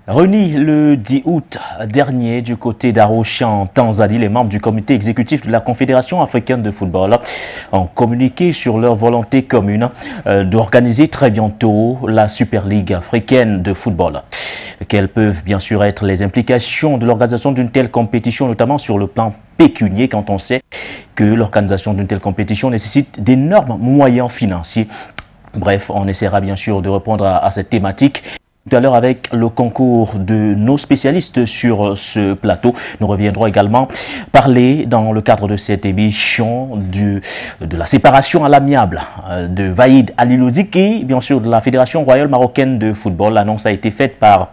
Réunis le 10 août dernier du côté d'Arusha en Tanzanie, les membres du comité exécutif de la Confédération africaine de football ont communiqué sur leur volonté commune d'organiser très bientôt la Super League africaine de football. Quelles peuvent bien sûr être les implications de l'organisation d'une telle compétition, notamment sur le plan pécunier, quand on sait que l'organisation d'une telle compétition nécessite d'énormes moyens financiers. Bref, on essaiera bien sûr de répondre à cette thématique tout à l'heure avec le concours de nos spécialistes sur ce plateau. Nous reviendrons également parler dans le cadre de cette émission de la séparation à l'amiable de Vaïd Alilouzik et bien sûr de la Fédération royale marocaine de football. L'annonce a été faite par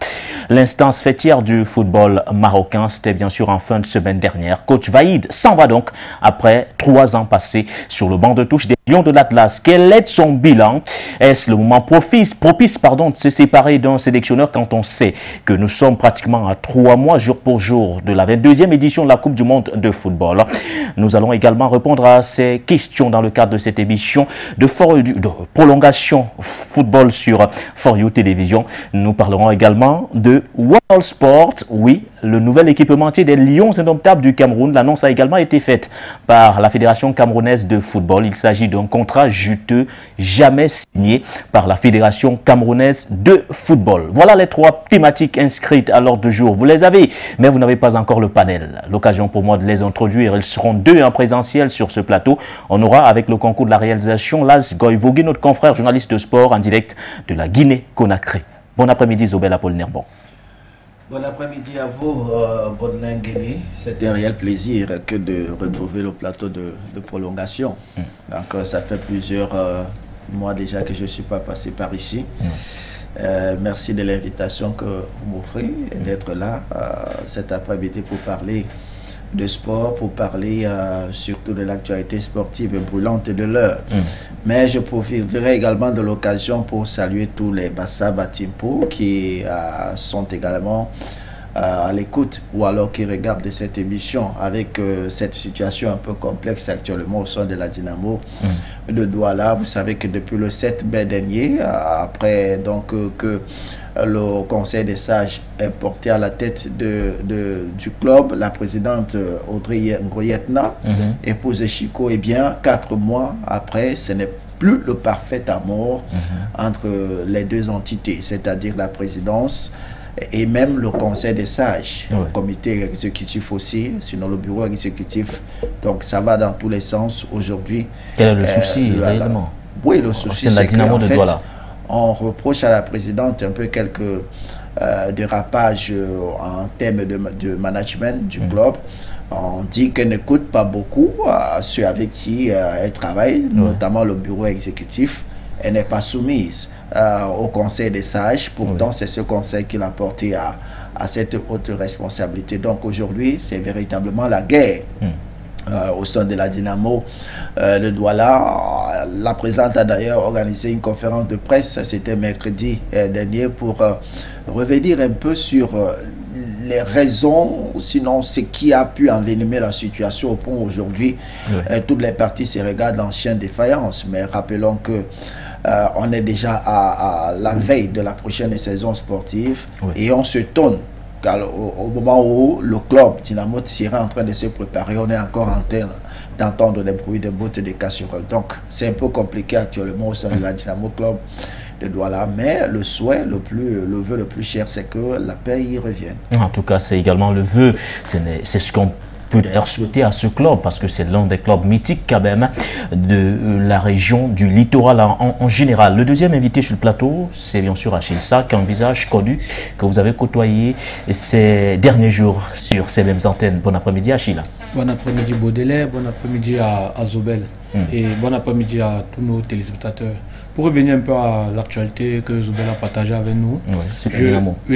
l'instance fêtière du football marocain. C'était bien sûr en fin de semaine dernière. Coach Vaïd s'en va donc après 3 ans passés sur le banc de touche des Lions de l'Atlas. Quel est son bilan? Est-ce le moment propice de se séparer d'un sélectionneur quand on sait que nous sommes pratiquement à 3 mois jour pour jour de la 22e édition de la Coupe du Monde de football? Nous allons également répondre à ces questions dans le cadre de cette émission de prolongation football sur For You Télévision. Nous parlerons également de World Sport, oui, le nouvel équipementier des Lions indomptables du Cameroun. L'annonce a également été faite par la Fédération camerounaise de football. Il s'agit d'un contrat juteux jamais signé par la Fédération camerounaise de football. Voilà les 3 thématiques inscrites à l'ordre du jour. Vous les avez, mais vous n'avez pas encore le panel. L'occasion pour moi de les introduire. Ils seront 2 en présentiel sur ce plateau. On aura avec le concours de la réalisation Laz Goïvogui, notre confrère journaliste de sport en direct de la Guinée-Conakry. Bon après-midi, Zobel Apollinaire. Bon après-midi à vous, Baudelaire Guéné. C'est un réel plaisir que de retrouver le plateau de prolongation. Donc, ça fait plusieurs mois déjà que je ne suis pas passé par ici. Merci de l'invitation que vous m'offrez et d'être là cet après-midi pour parler de sport, pour parler surtout de l'actualité sportive brûlante de l'heure. Mais je profiterai également de l'occasion pour saluer tous les Bassa Batimpo qui sont également à l'écoute ou alors qui regardent cette émission avec cette situation un peu complexe actuellement au sein de la Dynamo de Douala. Vous savez que depuis le 7 mai dernier, après donc que le Conseil des sages est porté à la tête du club, la présidente Audrey Ngoyetna, épouse de Chico, et bien 4 mois après, ce n'est plus le parfait amour entre les 2 entités, c'est-à-dire la présidence et même le Conseil des sages, le comité exécutif aussi, sinon le bureau exécutif. Donc ça va dans tous les sens aujourd'hui. Quel est le souci réellement? Oui, le souci c'est qu'en fait, on reproche à la présidente un peu quelques dérapages en termes de management du club. On dit qu'elle n'écoute pas beaucoup ceux avec qui elle travaille, notamment le bureau exécutif. Elle n'est pas soumise au Conseil des sages. Pourtant, c'est ce conseil qui l'a porté à cette haute responsabilité. Donc aujourd'hui, c'est véritablement la guerre. Au sein de la Dynamo de Douala. La présidente a d'ailleurs organisé une conférence de presse, c'était mercredi dernier, pour revenir un peu sur les raisons, sinon ce qui a pu envenimer la situation au point aujourd'hui. Toutes les parties se regardent en chien de défaillance, mais rappelons que on est déjà à la veille de la prochaine saison sportive et on se tourne. Au moment où le club Dynamo sera en train de se préparer, on est encore en train d'entendre des bruits de bottes et de casseroles. Donc c'est un peu compliqué actuellement au sein de la Dynamo Club de Douala, mais le souhait, le vœu le plus cher, c'est que la paix y revienne. En tout cas, c'est également le vœu, c'est ce qu'on peut d'ailleurs souhaiter à ce club, parce que c'est l'un des clubs mythiques quand même de la région du littoral en général. Le deuxième invité sur le plateau, c'est bien sûr Achille Sarr, un visage connu que vous avez côtoyé ces derniers jours sur ces mêmes antennes. Bon après-midi Achille. Bon après-midi Baudelaire, bon après-midi à Zobel et bon après-midi à tous nos téléspectateurs. Pour revenir un peu à l'actualité que Zobel a partagée avec nous,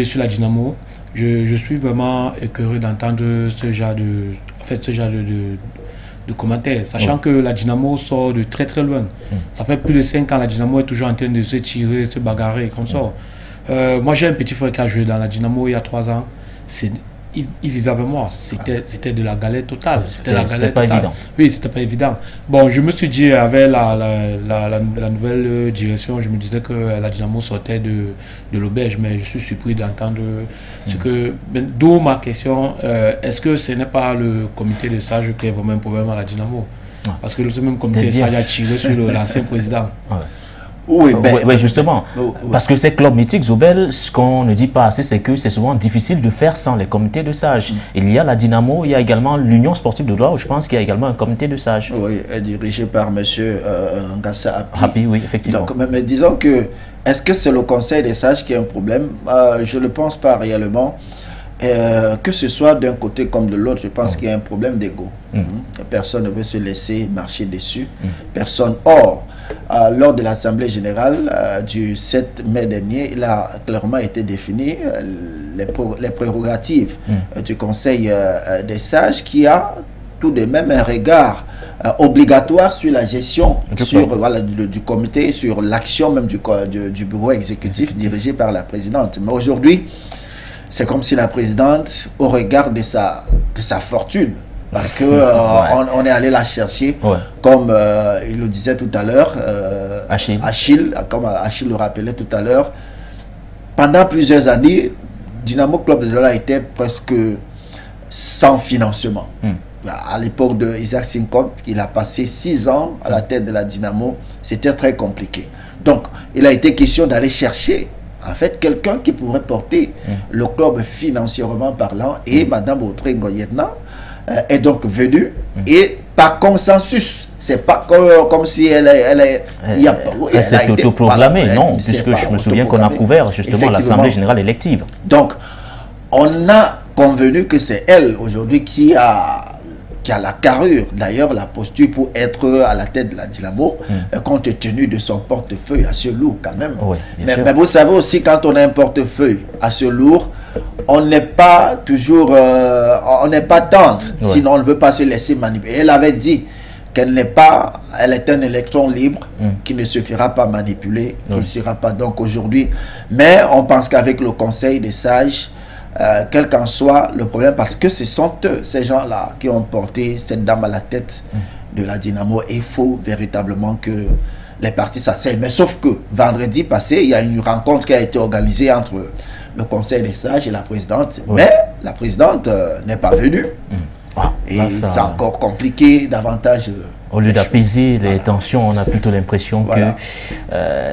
sur la Dynamo, je suis vraiment écœuré d'entendre ce genre de commentaires, sachant que la Dynamo sort de très très loin. Ça fait plus de 5 ans, la Dynamo est toujours en train de se tirer, se bagarrer comme ça. Moi j'ai un petit frère qui a joué dans la Dynamo il y a 3 ans. il vivait avec moi. C'était de la galère totale. C'était pas évident. Oui, c'était pas évident. Bon, je me suis dit, avec la nouvelle direction, je me disais que la Dynamo sortait de l'auberge, mais je suis surpris d'entendre ce que... D'où ma question, est-ce que ce n'est pas le comité de sages qui est vraiment un problème à la Dynamo? Parce que le même comité de sages a tiré sur l'ancien président. Oui, justement. Parce que ces clubs mythiques, Zobel, ce qu'on ne dit pas assez, c'est que c'est souvent difficile de faire sans les comités de sages. Il y a la Dynamo, il y a également l'Union sportive de Douala, où je pense qu'il y a également un comité de sages. Oui, dirigé par M. Ngassa Hapi, oui, effectivement. Donc, mais disons que, est-ce que c'est le conseil des sages qui a un problème? Je ne le pense pas réellement. Que ce soit d'un côté comme de l'autre, je pense qu'il y a un problème d'ego. Personne ne veut se laisser marcher dessus. Personne. Or, lors de l'Assemblée générale du 7 mai dernier, il a clairement été défini les prérogatives du Conseil des sages, qui a tout de même un regard obligatoire sur la gestion du comité, sur l'action même du bureau exécutif dirigé par la présidente. Mais aujourd'hui, c'est comme si la présidente, au regard de sa fortune, parce que on est allé la chercher, comme il le disait tout à l'heure, Achille, comme Achille le rappelait tout à l'heure, pendant plusieurs années, Dynamo Club de Douala était presque sans financement. À l'époque de Isaac Sincotte, il a passé 6 ans à la tête de la Dynamo, c'était très compliqué. Donc, il a été question d'aller chercher en fait quelqu'un qui pourrait porter le club financièrement parlant, et Madame Autré Ngoyetna est donc venue et par consensus. C'est pas comme si elle s'est autoproclamée, non, puisque je me souviens qu'on a couvert justement l'Assemblée générale élective. Donc, on a convenu que c'est elle aujourd'hui qui a la carrure, d'ailleurs la posture pour être à la tête de la Dynamo, compte tenu de son portefeuille assez lourd quand même. Mais vous savez aussi, quand on a un portefeuille assez lourd, on n'est pas toujours, on n'est pas tendre, sinon on ne veut pas se laisser manipuler. Elle avait dit qu'elle n'est pas, elle est un électron libre qui ne se fera pas manipuler, qui ne sera pas donc aujourd'hui. Mais on pense qu'avec le Conseil des sages, quel qu'en soit le problème, parce que ce sont eux, ces gens-là, qui ont porté cette dame à la tête de la Dynamo, et il faut véritablement que les partis s'asseyent. Mais sauf que vendredi passé, il y a une rencontre qui a été organisée entre le Conseil des sages et la présidente, mais la présidente n'est pas venue. Et c'est encore compliqué davantage. Au lieu d'apaiser les tensions, on a plutôt l'impression que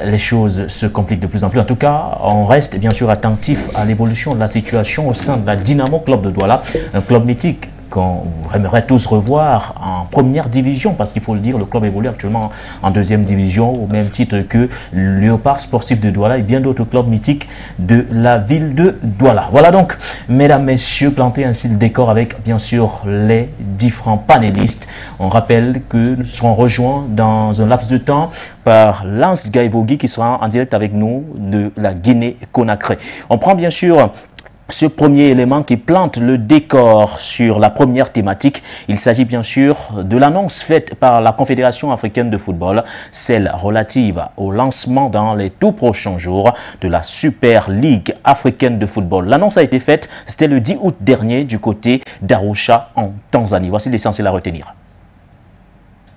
les choses se compliquent de plus en plus. En tout cas, on reste bien sûr attentif à l'évolution de la situation au sein de la Dynamo Club de Douala, un club mythique qu'on aimerait tous revoir en première division, parce qu'il faut le dire, le club évolue actuellement en deuxième division, au même titre que le Léopard Sportif de Douala et bien d'autres clubs mythiques de la ville de Douala. Voilà donc, mesdames, messieurs, planter ainsi le décor avec bien sûr les différents panélistes. On rappelle que nous serons rejoints dans un laps de temps par Lance Gaïvogui qui sera en direct avec nous de la Guinée-Conakry. On prend bien sûr ce premier élément qui plante le décor sur la première thématique. Il s'agit bien sûr de l'annonce faite par la Confédération africaine de football, celle relative au lancement dans les tout prochains jours de la Super Ligue africaine de football. L'annonce a été faite, c'était le 10 août dernier du côté d'Arusha en Tanzanie. Voici l'essentiel à retenir.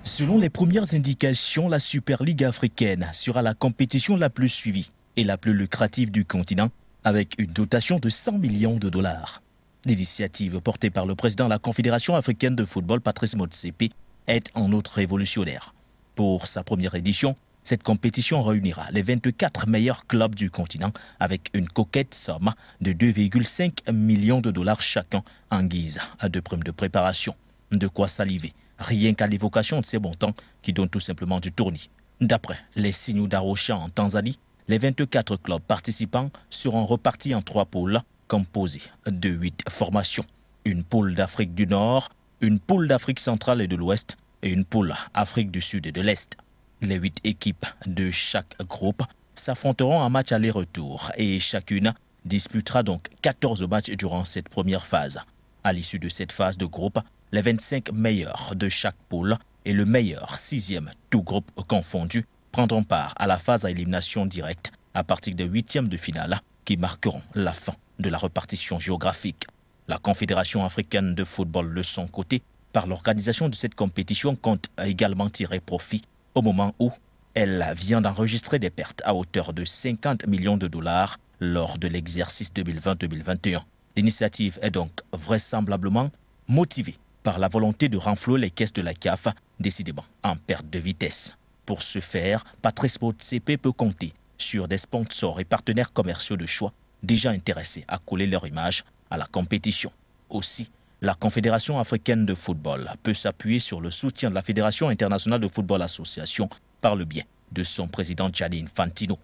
Selon les premières indications, la Super Ligue africaine sera la compétition la plus suivie et la plus lucrative du continent, avec une dotation de 100 millions de dollars. L'initiative portée par le président de la Confédération africaine de football, Patrice Motsepe, est en outre révolutionnaire. Pour sa première édition, cette compétition réunira les 24 meilleurs clubs du continent avec une coquette somme de 2,5 millions de dollars chacun en guise de prime de préparation. De quoi saliver, rien qu'à l'évocation de ces montants qui donnent tout simplement du tournis. D'après les signaux d'Arusha en Tanzanie, les 24 clubs participants seront repartis en 3 pôles composés de 8 formations. Une pôle d'Afrique du Nord, une pôle d'Afrique centrale et de l'Ouest et une pôle Afrique du Sud et de l'Est. Les 8 équipes de chaque groupe s'affronteront en match aller-retour et chacune disputera donc 14 matchs durant cette première phase. À l'issue de cette phase de groupe, les 25 meilleurs de chaque pôle et le meilleur 6e, tout groupe confondu, prendront part à la phase à élimination directe à partir des 8e de finale qui marqueront la fin de la répartition géographique. La Confédération africaine de football, de son côté, par l'organisation de cette compétition, compte également tirer profit au moment où elle vient d'enregistrer des pertes à hauteur de 50 millions de dollars lors de l'exercice 2020-2021. L'initiative est donc vraisemblablement motivée par la volonté de renflouer les caisses de la CAF, décidément en perte de vitesse. Pour ce faire, Patrice Motsepe peut compter sur des sponsors et partenaires commerciaux de choix déjà intéressés à coller leur image à la compétition. Aussi, la Confédération africaine de football peut s'appuyer sur le soutien de la Fédération internationale de football association par le biais de son président Gianni Infantino.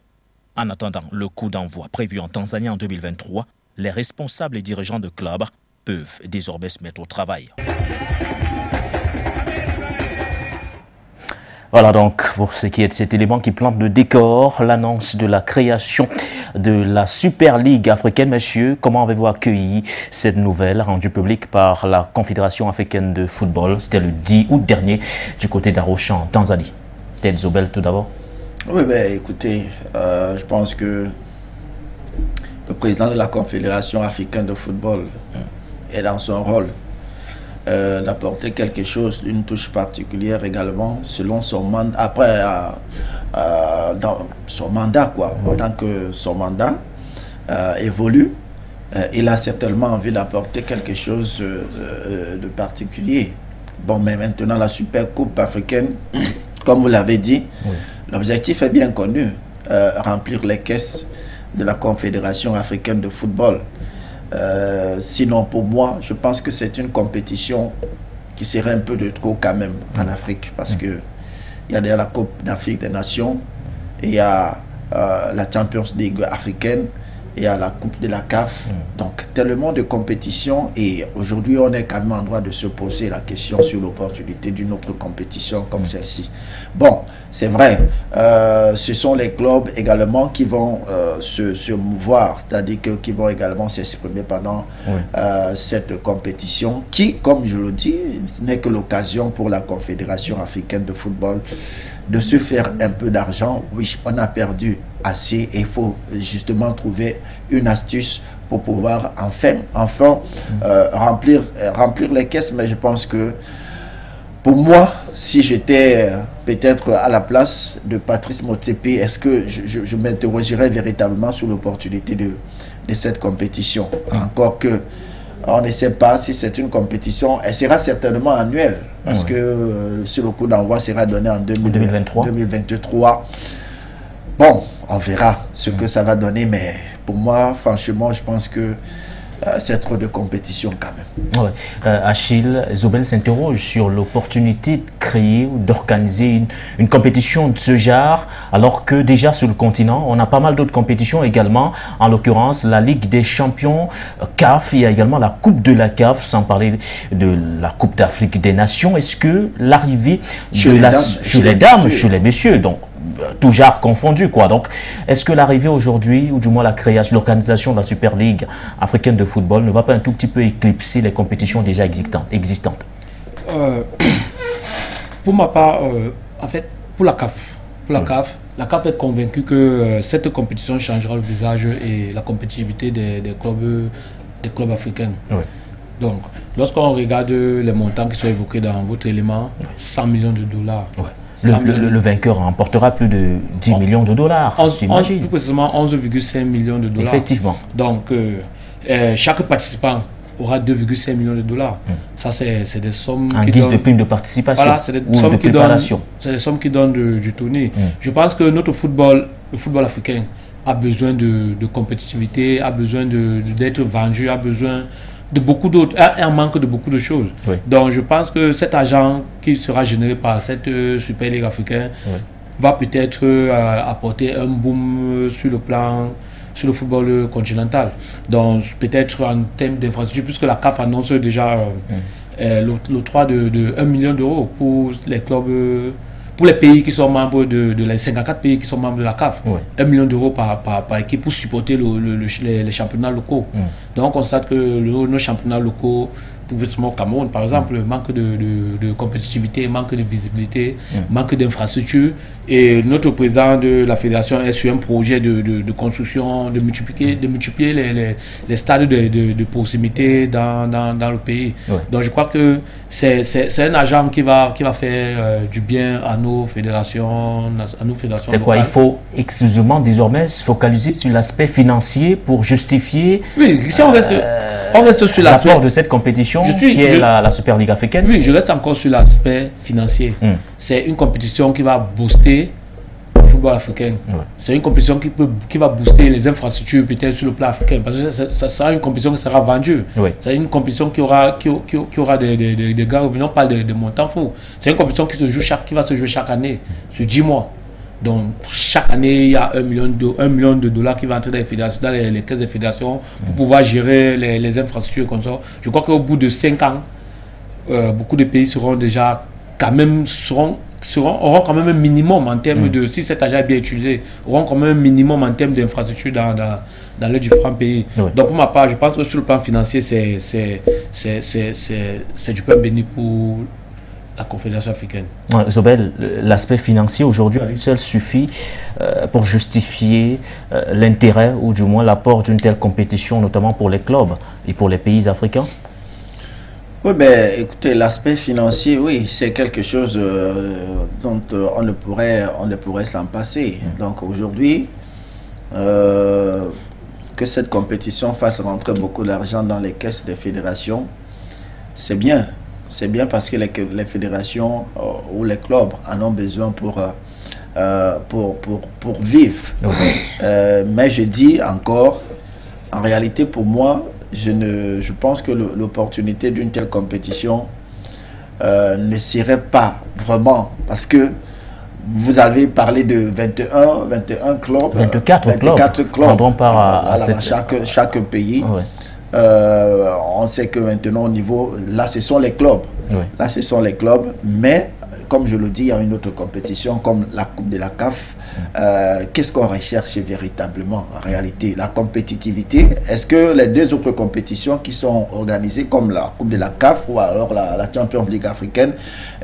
En attendant le coup d'envoi prévu en Tanzanie en 2023, les responsables et dirigeants de clubs peuvent désormais se mettre au travail. Voilà donc pour ce qui est de cet élément qui plante le décor, l'annonce de la création de la Super Ligue africaine. Messieurs, comment avez-vous accueilli cette nouvelle rendue publique par la Confédération africaine de football? C'était le 10 août dernier du côté d'Arusha en Tanzanie. Ted Zobel tout d'abord. Oui, ben écoutez, je pense que le président de la Confédération africaine de football est dans son rôle d'apporter quelque chose, une touche particulière également, selon son mandat, après dans son mandat, quoi. Pendant que son mandat évolue, il a certainement envie d'apporter quelque chose de particulier. Bon, mais maintenant la Super Coupe africaine, comme vous l'avez dit, l'objectif est bien connu, remplir les caisses de la Confédération africaine de football. Sinon, pour moi, je pense que c'est une compétition qui serait un peu de trop quand même en Afrique, parce que il y a déjà la Coupe d'Afrique des Nations, et il y a la Champions League africaine, et il y a la Coupe de la CAF. Donc, tellement de compétitions, et aujourd'hui, on est quand même en droit de se poser la question sur l'opportunité d'une autre compétition comme celle-ci. Bon, c'est vrai, ce sont les clubs également qui vont se mouvoir, c'est-à-dire qui vont également s'exprimer pendant cette compétition, qui, comme je le dis, n'est que l'occasion pour la Confédération africaine de football de se faire un peu d'argent. Oui, on a perdu assez et il faut justement trouver une astuce pour pouvoir enfin remplir les caisses. Mais je pense que pour moi, si j'étais peut-être à la place de Patrice Motsepe, est-ce que je m'interrogerais véritablement sur l'opportunité de cette compétition? Encore que on ne sait pas si c'est une compétition, elle sera certainement annuelle, parce que sur le coup d'envoi sera donné en 2023. Bon, on verra ce que ça va donner, mais pour moi, franchement, je pense que c'est trop de compétition quand même. Achille, Zobel s'interroge sur l'opportunité de créer ou d'organiser une compétition de ce genre, alors que déjà sur le continent, on a pas mal d'autres compétitions également, en l'occurrence la Ligue des champions CAF, il y a également la Coupe de la CAF, sans parler de la Coupe d'Afrique des Nations. Est-ce que l'arrivée chez les dames, chez les messieurs, donc tout genre confondu, quoi. Donc, est-ce que l'arrivée aujourd'hui, ou du moins la création, l'organisation de la Super Ligue africaine de football ne va pas un tout petit peu éclipser les compétitions déjà existantes? Pour ma part, en fait, pour la CAF, la CAF est convaincue que cette compétition changera le visage et la compétitivité des clubs africains. Donc, lorsqu'on regarde les montants qui sont évoqués dans votre élément, 100 millions de dollars. Le vainqueur remportera plus de 10 millions de dollars, plus précisément 11,5 millions de dollars. Effectivement. Donc, chaque participant aura 2,5 millions de dollars. Ça, c'est des sommes en guise de prime de participation. Voilà, c'est des sommes qui donnent, des sommes qui donnent du tournée. Je pense que notre football, le football africain, a besoin de compétitivité, a besoin d'être vendu, a besoin de beaucoup d'autres, un manque de beaucoup de choses. Donc je pense que cet argent qui sera généré par cette Super Ligue africaine va peut-être apporter un boom sur le football continental. Donc peut-être en termes d'infrastructure, puisque la CAF annonce déjà l'octroi de 1 million d'euros pour les clubs, pour les pays qui sont membres de les 54 pays qui sont membres de la CAF, 1 million d'euros par équipe pour supporter les championnats locaux. Donc on constate que nos championnats locaux au Cameroun, par exemple, manque de compétitivité, manque de visibilité, manque d'infrastructures. Et notre président de la fédération est sur un projet de construction, de multiplier les stades de proximité dans le pays. Ouais. Donc je crois que c'est un agent qui va faire du bien à nos fédérations. C'est quoi? Il faut exclusivement désormais se focaliser sur l'aspect financier pour justifier si on reste sur l'aspect de cette compétition qui est la Super Ligue africaine. Oui, je reste encore sur l'aspect financier. C'est une compétition qui va booster le football africain. C'est une compétition qui va booster les infrastructures peut-être sur le plan africain. Parce que ça sera une compétition qui sera vendue. C'est une compétition qui aura des grands revenus. On parle de montants fous. C'est une compétition qui va se jouer chaque année, sur 10 mois. Donc, chaque année, il y a 1 million de dollars qui va entrer dans les fédérations, dans les caisses des fédérations pour pouvoir gérer les infrastructures comme ça. Je crois qu'au bout de 5 ans, beaucoup de pays seront déjà quand même auront quand même un minimum en termes de, si cet argent est bien utilisé, auront quand même un minimum en termes d'infrastructures dans les différents pays. Donc pour ma part, je pense que sur le plan financier, c'est du pain béni pour la Confédération africaine. Zobel, l'aspect financier aujourd'hui à lui seul suffit pour justifier l'intérêt ou du moins l'apport d'une telle compétition, notamment pour les clubs et pour les pays africains? Oui, ben, écoutez, l'aspect financier, oui, c'est quelque chose dont on ne pourrait s'en passer. Donc aujourd'hui, que cette compétition fasse rentrer beaucoup d'argent dans les caisses des fédérations, c'est bien. C'est bien parce que les fédérations ou les clubs en ont besoin pour vivre. Mais je dis encore, en réalité pour moi, je pense que l'opportunité d'une telle compétition ne serait pas vraiment, parce que vous avez parlé de 21 clubs, 24 clubs prendront part à chaque pays. On sait que maintenant au niveau, là ce sont les clubs, là ce sont les clubs, mais comme je le dis, il y a une autre compétition comme la Coupe de la CAF. Qu'est-ce qu'on recherche véritablement en réalité? La compétitivité. Est-ce que les deux autres compétitions qui sont organisées comme la Coupe de la CAF ou alors la Champions League africaine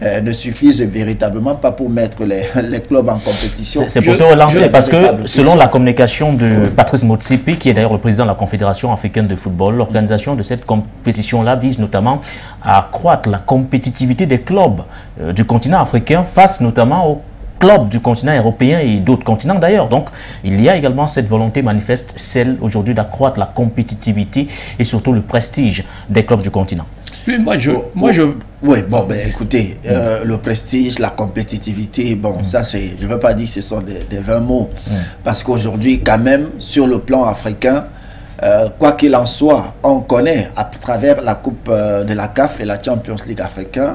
ne suffisent véritablement pas pour mettre les clubs en compétition? C'est pour te relancer parce que selon la communication de Patrice Motsepe, qui est d'ailleurs le président de la Confédération africaine de football, l'organisation de cette compétition-là vise notamment à accroître la compétitivité des clubs du continent africain face notamment aux clubs du continent européen et d'autres continents d'ailleurs. Donc il y a également cette volonté manifeste, celle aujourd'hui d'accroître la compétitivité et surtout le prestige des clubs du continent. Oui, oui, bon, ben écoutez, le prestige, la compétitivité, bon, ça c'est, je ne veux pas dire que ce sont des vains mots, parce qu'aujourd'hui quand même, sur le plan africain, quoi qu'il en soit, on connaît à travers la Coupe de la CAF et la Champions League africaine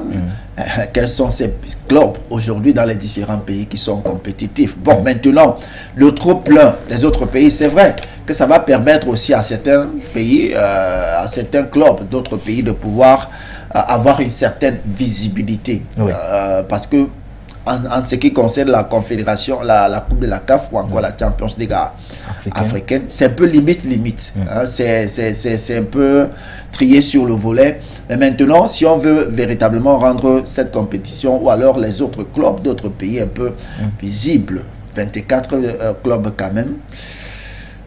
quels sont ces clubs aujourd'hui dans les différents pays qui sont compétitifs. Bon, maintenant, le trop plein des autres pays, c'est vrai que ça va permettre aussi à certains pays, à certains clubs d'autres pays de pouvoir avoir une certaine visibilité. Parce que en ce qui concerne la Confédération, la Coupe de la CAF ou encore la Champions League africaine, c'est un peu limite. C'est un peu trié sur le volet. Mais maintenant, si on veut véritablement rendre cette compétition ou alors les autres clubs d'autres pays un peu visibles, 24 clubs quand même,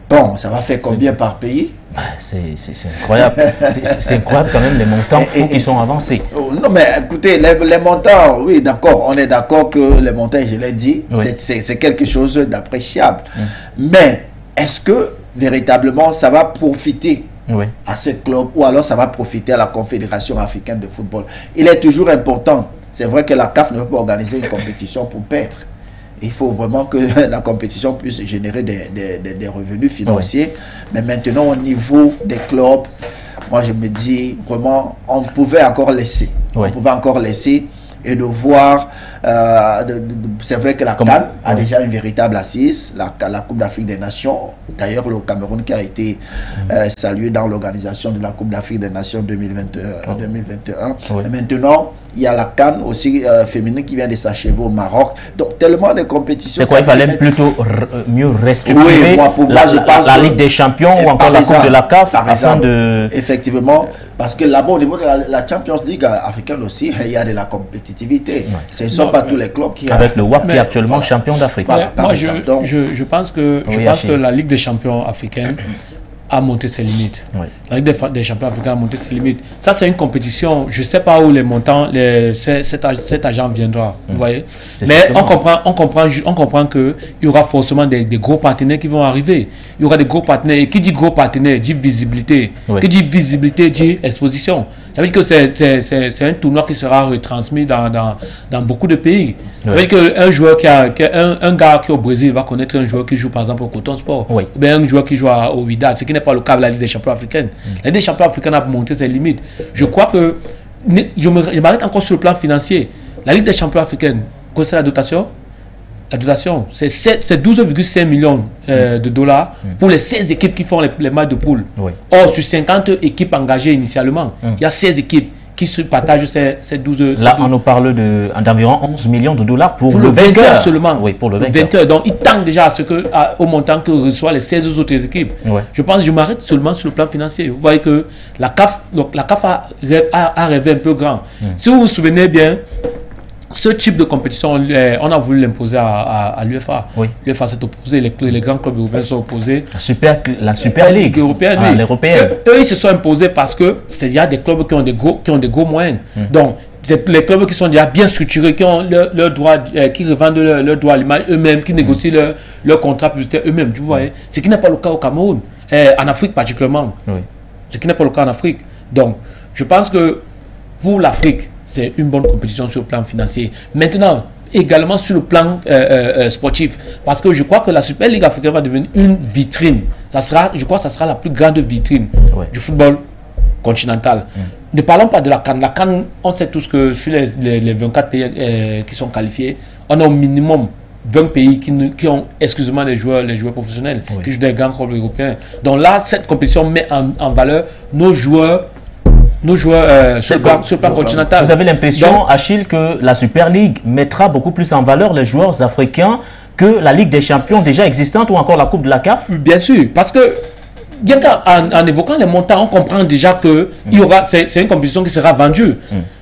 bon, ça va faire combien par pays? C'est incroyable. C'est incroyable quand même les montants fous qui sont avancés. Non mais écoutez, les montants, oui d'accord, on est d'accord que les montants, je l'ai dit, c'est quelque chose d'appréciable. Mais est-ce que véritablement ça va profiter à ces clubs ou alors ça va profiter à la Confédération africaine de football? Il est toujours important, c'est vrai que la CAF ne peut pas organiser une compétition pour perdre. Il faut vraiment que la compétition puisse générer des revenus financiers. Mais maintenant, au niveau des clubs, moi je me dis vraiment, on pouvait encore laisser. On pouvait encore laisser et de voir, c'est vrai que la CAN a déjà une véritable assise, la Coupe d'Afrique des Nations. D'ailleurs, le Cameroun qui a été salué dans l'organisation de la Coupe d'Afrique des Nations 2021. Et maintenant, Il y a la CAN aussi féminine qui vient de s'achever au Maroc. Donc, tellement de compétitions. C'est quoi, il fallait plutôt mieux restructurer la Ligue des Champions ou encore la Coupe de la CAF afin de... Effectivement, parce que là-bas, au niveau de la Champions League africaine aussi, il y a de la compétitivité. Ce ne sont pas tous les clubs qui... Avec le WAP qui est actuellement champion d'Afrique. Moi, je pense que la Ligue des champions africaine a monté ses limites. Oui. La Ligue des champions africains a monté ses limites. Ça, c'est une compétition. Je ne sais pas où les montants, cet argent viendra. Vous voyez. Mais on comprend qu'il y aura forcément des gros partenaires qui vont arriver. Il y aura des gros partenaires. Et qui dit gros partenaire dit visibilité. Oui. Qui dit visibilité dit exposition. Ça veut dire que c'est un tournoi qui sera retransmis dans beaucoup de pays. Oui. Ça veut dire qu'un joueur un gars qui est au Brésil va connaître un joueur qui joue par exemple au Coton Sport. Oui. Ou bien un joueur qui joue au Wydad, ce qui n'est pas le cas de la Ligue des champions africaine. La Ligue des champions africaine a montré ses limites. Je crois que je m'arrête encore sur le plan financier. La Ligue des champions africaine, c'est la dotation. La dotation, c'est 12,5 millions de dollars pour les 16 équipes qui font les matchs de poule. Oui. Or, sur 50 équipes engagées initialement, il y a 16 équipes qui se partagent ces 12... Là, on nous parle d'environ 11 millions de dollars pour le vainqueur seulement. Oui, pour le vainqueur. Donc, il tend déjà au montant que reçoivent les 16 autres équipes. Ouais. Je pense que je m'arrête seulement sur le plan financier. Vous voyez que la CAF a rêvé un peu grand. Si vous vous souvenez bien, ce type de compétition, on a voulu l'imposer à l'UEFA. Oui. L'UEFA s'est opposé, les grands clubs européens sont opposés. La Super League européenne, eux, ils se sont imposés parce que il y a des clubs qui ont des gros moyens. Donc, les clubs qui sont déjà bien structurés, qui ont leur droit, qui revendent leur droit à l'image eux-mêmes, qui négocient leur contrat publicitaire eux-mêmes. Tu vois, ce qui n'est pas le cas au Cameroun, en Afrique particulièrement. Oui. Ce qui n'est pas le cas en Afrique. Donc, je pense que pour l'Afrique, c'est une bonne compétition sur le plan financier. Maintenant, également sur le plan sportif. Parce que je crois que la Super Ligue africaine va devenir une vitrine. Je crois que ça sera la plus grande vitrine du football continental. Ne parlons pas de la CAN. La CAN, on sait tous que sur les 24 pays qui sont qualifiés, on a au minimum 20 pays qui ont exclusivement les joueurs professionnels, qui jouent des grands clubs européens. Donc là, cette compétition met en valeur nos joueurs sur le plan continental. Vous avez l'impression, Achille, que la Super League mettra beaucoup plus en valeur les joueurs africains que la Ligue des champions déjà existante ou encore la Coupe de la CAF? Bien sûr, parce que bien qu'en évoquant les montants, on comprend déjà que c'est une compétition qui sera vendue.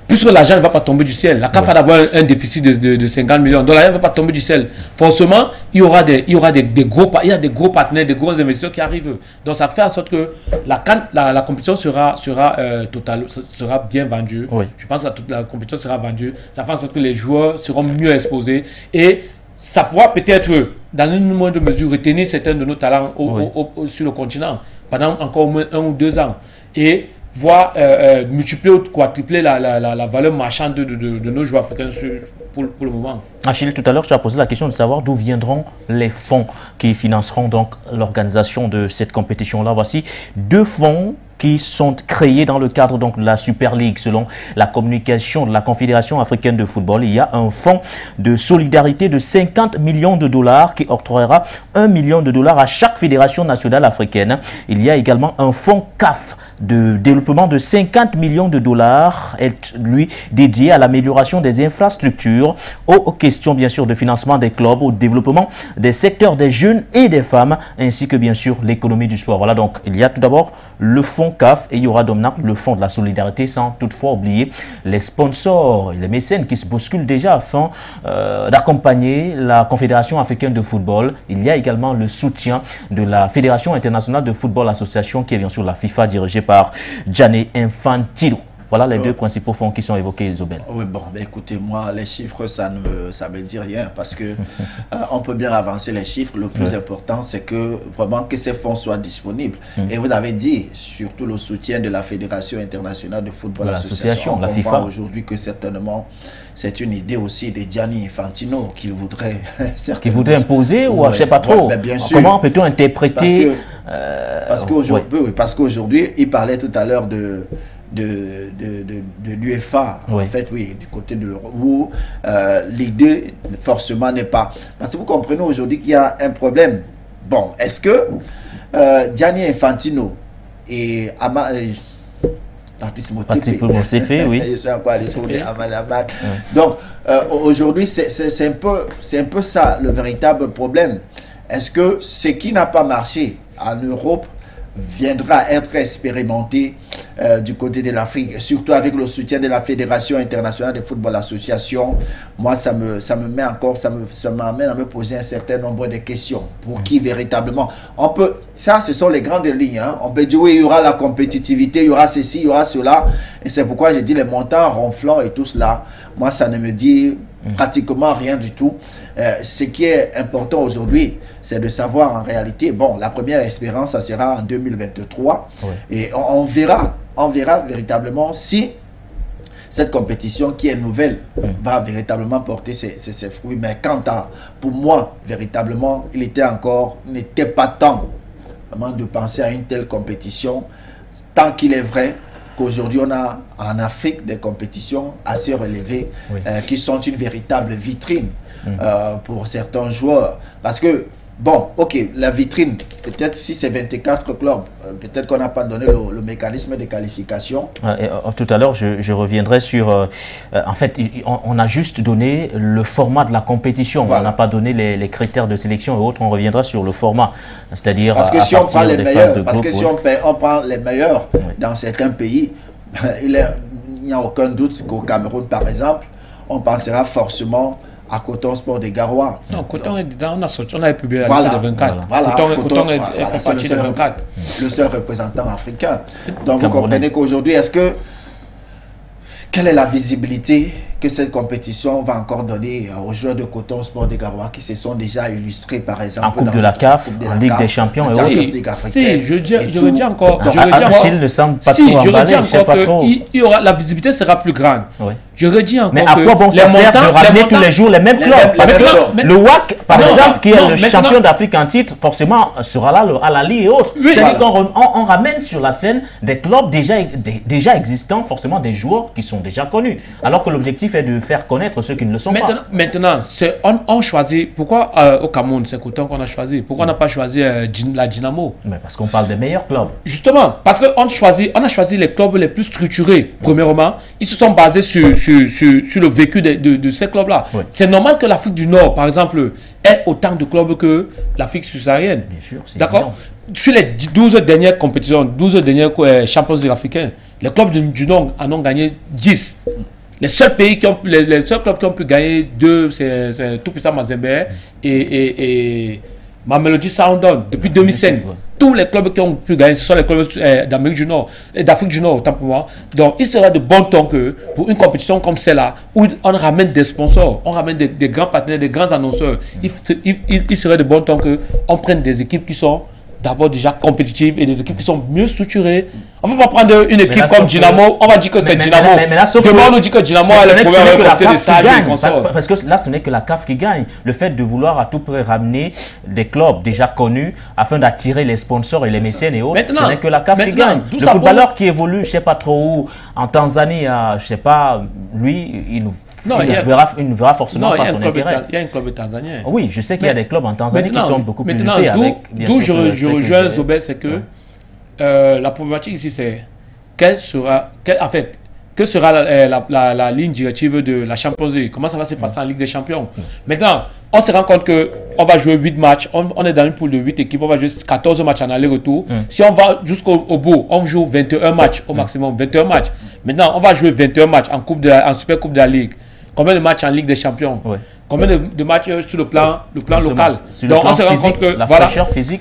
Puisque l'argent ne va pas tomber du ciel. La CAF a d'abord un déficit de 50 millions. Donc l'argent ne va pas tomber du ciel. Forcément, il y a des gros partenaires, des gros investisseurs qui arrivent. Donc ça fait en sorte que la compétition sera bien vendue. Oui. Je pense que la compétition sera vendue. Ça fait en sorte que les joueurs seront mieux exposés. Et ça pourra peut-être, dans une moindre mesure, retenir certains de nos talents sur le continent pendant encore au moins 1 ou 2 ans. Et voir multiplier ou quadrupler la valeur marchande de nos joueurs africains pour le moment. Achille, tout à l'heure, tu as posé la question de savoir d'où viendront les fonds qui financeront donc l'organisation de cette compétition-là. Voici 2 fonds qui sont créés dans le cadre donc, de la Super League. Selon la communication de la Confédération africaine de football, il y a un fonds de solidarité de 50 millions de dollars qui octroiera 1 million de dollars à chaque fédération nationale africaine. Il y a également un fonds CAF de développement de 50 millions de dollars, est lui dédié à l'amélioration des infrastructures, aux questions bien sûr de financement des clubs, au développement des secteurs des jeunes et des femmes, ainsi que bien sûr l'économie du sport. Voilà, donc il y a tout d'abord le fonds CAF et il y aura donc le fonds de la solidarité, sans toutefois oublier les sponsors et les mécènes qui se bousculent déjà afin d'accompagner la Confédération africaine de football. Il y a également le soutien de la Fédération internationale de football association qui est bien sûr la FIFA dirigée par Gianni Infantino. Voilà les 2 principaux fonds qui sont évoqués, Zobel. Oui, bon, ben écoutez, moi, les chiffres, ça me dit rien parce que on peut bien avancer les chiffres. Le plus important, c'est que vraiment que ces fonds soient disponibles. Et vous avez dit, surtout le soutien de la Fédération internationale de football association. La on FIFA. comprend aujourd'hui que certainement, c'est une idée aussi de Gianni Infantino qu'il voudrait imposer ou je ne sais pas trop. Bien sûr. Comment peut-on interpréter parce qu'aujourd'hui, il parlait tout à l'heure de l'UEFA, en fait, oui, du côté de l'Europe, où l'idée forcément n'est pas... Parce que vous comprenez aujourd'hui qu'il y a un problème. Bon, est-ce que Gianni Infantino et participe oui. Je suis encore allé sur Ahmedabad. Donc, aujourd'hui, c'est un peu ça le véritable problème. Est-ce que ce qui n'a pas marché en Europe viendra être expérimenté du côté de l'Afrique, surtout avec le soutien de la Fédération internationale de football association? Moi, ça m'amène à me poser un certain nombre de questions. Pour qui véritablement ce sont les grandes lignes, hein. On peut dire oui, il y aura la compétitivité, il y aura ceci, il y aura cela, et c'est pourquoi j'ai dit les montants ronflants et tout cela. Moi, ça ne me dit pratiquement rien du tout. Ce qui est important aujourd'hui, c'est de savoir en réalité, bon, la première expérience, ça sera en 2023, et on verra véritablement si cette compétition qui est nouvelle va véritablement porter ses fruits. Mais quant à, pour moi, véritablement, n'était pas temps vraiment de penser à une telle compétition, tant qu'il est vrai qu'aujourd'hui on a en Afrique des compétitions assez relevées qui sont une véritable vitrine pour certains joueurs. Parce que, bon, ok, la vitrine, peut-être si c'est 24 clubs, peut-être qu'on n'a pas donné le mécanisme de qualification. Tout à l'heure, je reviendrai sur... en fait, on a juste donné le format de la compétition. Voilà. On n'a pas donné les critères de sélection et autres. On reviendra sur le format. C'est-à-dire parce que si on prend les meilleurs, si on prend les meilleurs dans certains pays, il n'y a aucun doute qu'au Cameroun, par exemple, on pensera forcément à Coton Sport des Garoua. Non, Coton est dedans, on a publié la liste de 24. Voilà. Coton est parti de 24. Le seul représentant africain. Donc vous comprenez qu'aujourd'hui, quelle est la visibilité que cette compétition va encore donner aux joueurs de Coton Sport des Garoua qui se sont déjà illustrés, par exemple, en Coupe de la CAF, en Ligue des Champions et autres. Si, je redis encore. Achille ne semble pas trop emballé, je sais pas trop. La visibilité sera plus grande. Je redis encore. Mais à quoi bon ça sert de ramener tous les jours les mêmes clubs? Parce que le WAC, par exemple, qui est le champion d'Afrique en titre, forcément sera là à la Ligue et autres. C'est-à-dire qu'on ramène sur la scène des clubs déjà existants, forcément des joueurs qui sont déjà connus. Alors que l'objectif est de faire connaître ceux qui ne le sont pas. Maintenant, on choisit. Pourquoi au Cameroun, c'est Coton qu'on a choisi? Pourquoi on n'a pas choisi la Dynamo? Mais parce qu'on parle des meilleurs clubs. Justement, parce qu'on a choisi les clubs les plus structurés. Premièrement, ils se sont basés sur le vécu de ces clubs-là. C'est normal que l'Afrique du Nord, par exemple, ait autant de clubs que l'Afrique subsaharienne. Bien sûr, c'est d'accord. Sur les 12 dernières compétitions, 12 dernières champions africains, les clubs du Nord en ont gagné 10. Les seuls clubs qui ont pu gagner 2, c'est tout puissant Mazembe et Mamelodi Sundowns depuis 2005. Tous les clubs qui ont pu gagner, ce sont les clubs d'Amérique du Nord, d'Afrique du Nord, autant pour moi. Donc, il serait de bon temps que pour une compétition comme celle-là, où on ramène des sponsors, on ramène des grands partenaires, des grands annonceurs, il serait de bon temps qu'on prenne des équipes qui sont d'abord déjà compétitives et des équipes qui sont mieux structurées. On ne va pas prendre une équipe comme Dynamo, on va dire que c'est Dynamo. Demain, on nous dit que Dynamo a le pouvoir récolter des stages et consorts. Parce que là, ce n'est que la CAF qui gagne. Le fait de vouloir à tout prix ramener des clubs déjà connus afin d'attirer les sponsors et les mécènes et autres, ce n'est que la CAF qui gagne. Le footballeur qui évolue, je ne sais pas trop où, en Tanzanie, je ne sais pas, lui, il ne verra forcément pas son intérêt. Il y a un club tanzanien. Oui, je sais qu'il y a des clubs en Tanzanie qui sont beaucoup plus limités. D'où je rejoins Zobel, c'est que la problématique ici, c'est quelle sera la ligne directive de la Champions League. Comment ça va se passer en Ligue des Champions. Maintenant, on se rend compte qu'on va jouer 8 matchs. On est dans une poule de 8 équipes. On va jouer 14 matchs en aller-retour. Si on va jusqu'au bout, on joue 21 matchs au maximum. 21 matchs. Maintenant, on va jouer 21 matchs en Super Coupe de la Ligue. Combien de matchs en Ligue des Champions? Combien de matchs sur le plan local? Donc on se rend compte que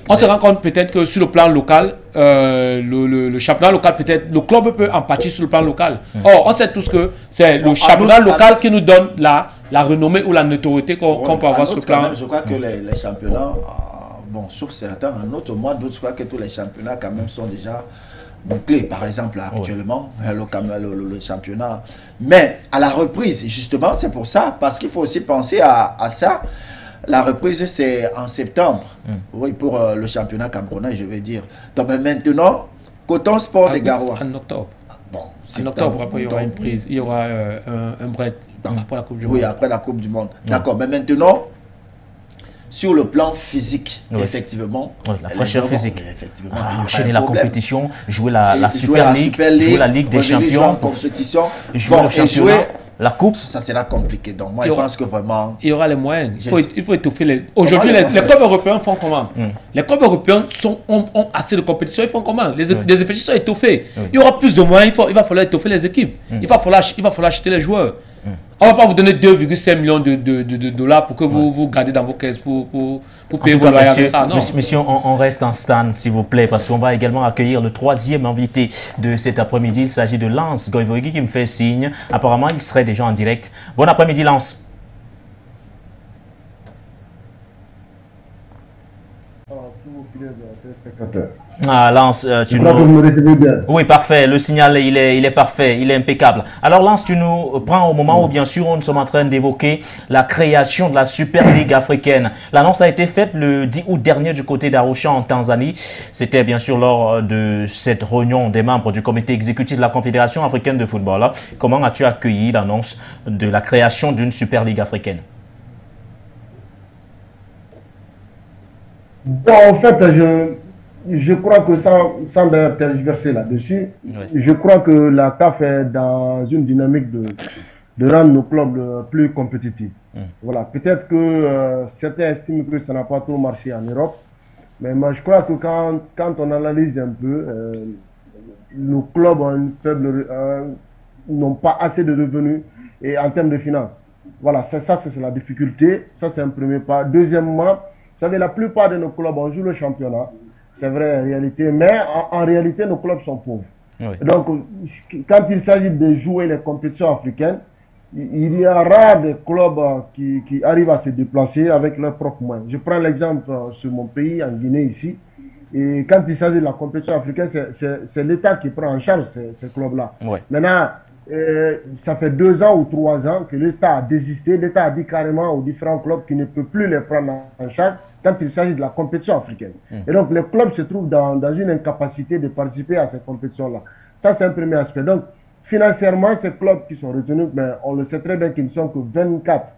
on se rend compte peut-être que sur le plan local, le championnat local, peut-être le club peut en partir sur le plan local. Or, on sait tous que c'est le championnat local qui nous donne la renommée ou la notoriété qu'on peut avoir sur le plan. Je crois que les championnats, bon, sur certains, en autre mois, d'autres, je crois que tous les championnats quand même sont déjà bouclés. Par exemple, actuellement, le championnat. Mais à la reprise, justement, c'est pour ça, parce qu'il faut aussi penser à ça. La reprise, c'est en septembre. Oui, pour le championnat camerounais, je vais dire. Donc maintenant, Coton Sport des Garoua. En octobre. Bon, en octobre, après, il y aura une prise. Il y aura un break après la Coupe du Monde. Oui, après la Coupe du Monde. D'accord, mais maintenant, sur le plan physique, effectivement. Oui, la fraîcheur physique. Effectivement. Enchaîner la compétition, jouer la Super League, jouer la Ligue des Champions, compétition, jouer le championnat, la Coupe. Ça sera compliqué. Donc moi, je pense que vraiment... Il y aura les moyens. Il faut étouffer les... Aujourd'hui, les clubs européens font comment? Les clubs européens ont assez de compétition, ils font comment? Les effectifs sont étoffés. Il y aura plus de moyens, il va falloir étoffer les équipes. Il va falloir acheter les joueurs. On ne va pas vous donner 2,5 millions de dollars pour que vous gardez dans vos caisses pour payer vos loyers avec ça. Non. Monsieur, on reste en stand, s'il vous plaît, parce qu'on va également accueillir le troisième invité de cet après-midi. Il s'agit de Lance Goivogi qui me fait signe. Apparemment, il serait déjà en direct. Bon après-midi, Lance. Ah, Lance, tu crois que vous me recevez bien? Oui, parfait. Le signal, il est parfait, il est impeccable. Alors, Lance, tu nous prends au moment où, bien sûr, nous sommes en train d'évoquer la création de la Super Ligue africaine. L'annonce a été faite le 10 août dernier du côté d'Arusha, en Tanzanie. C'était, bien sûr, lors de cette réunion des membres du comité exécutif de la Confédération africaine de football. Comment as-tu accueilli l'annonce de la création d'une Super Ligue africaine? Bon, en fait, je crois que sans tergiverser là-dessus, je crois que la CAF est dans une dynamique de rendre nos clubs plus compétitifs. Voilà, peut-être que certains estiment que ça n'a pas trop marché en Europe, mais moi je crois que quand on analyse un peu, nos clubs ont une faible, n'ont pas assez de revenus et en termes de finances. Voilà, ça c'est la difficulté, ça c'est un premier pas. Deuxièmement, vous savez, la plupart de nos clubs, on joue le championnat. C'est vrai en réalité, mais en réalité, nos clubs sont pauvres. Oui. Donc, quand il s'agit de jouer les compétitions africaines, il y a rare des clubs qui arrivent à se déplacer avec leurs propres moyens. Je prends l'exemple sur mon pays, en Guinée, ici. Et quand il s'agit de la compétition africaine, c'est l'État qui prend en charge ces clubs-là. Oui. Maintenant, ça fait 2 ans ou 3 ans que l'État a désisté. L'État a dit carrément aux différents clubs qu'il ne peut plus les prendre en charge quand il s'agit de la compétition africaine. Et donc, les clubs se trouvent dans une incapacité de participer à ces compétitions-là. Ça, c'est un premier aspect. Donc, financièrement, ces clubs qui sont retenus, mais on le sait très bien qu'ils ne sont que 24.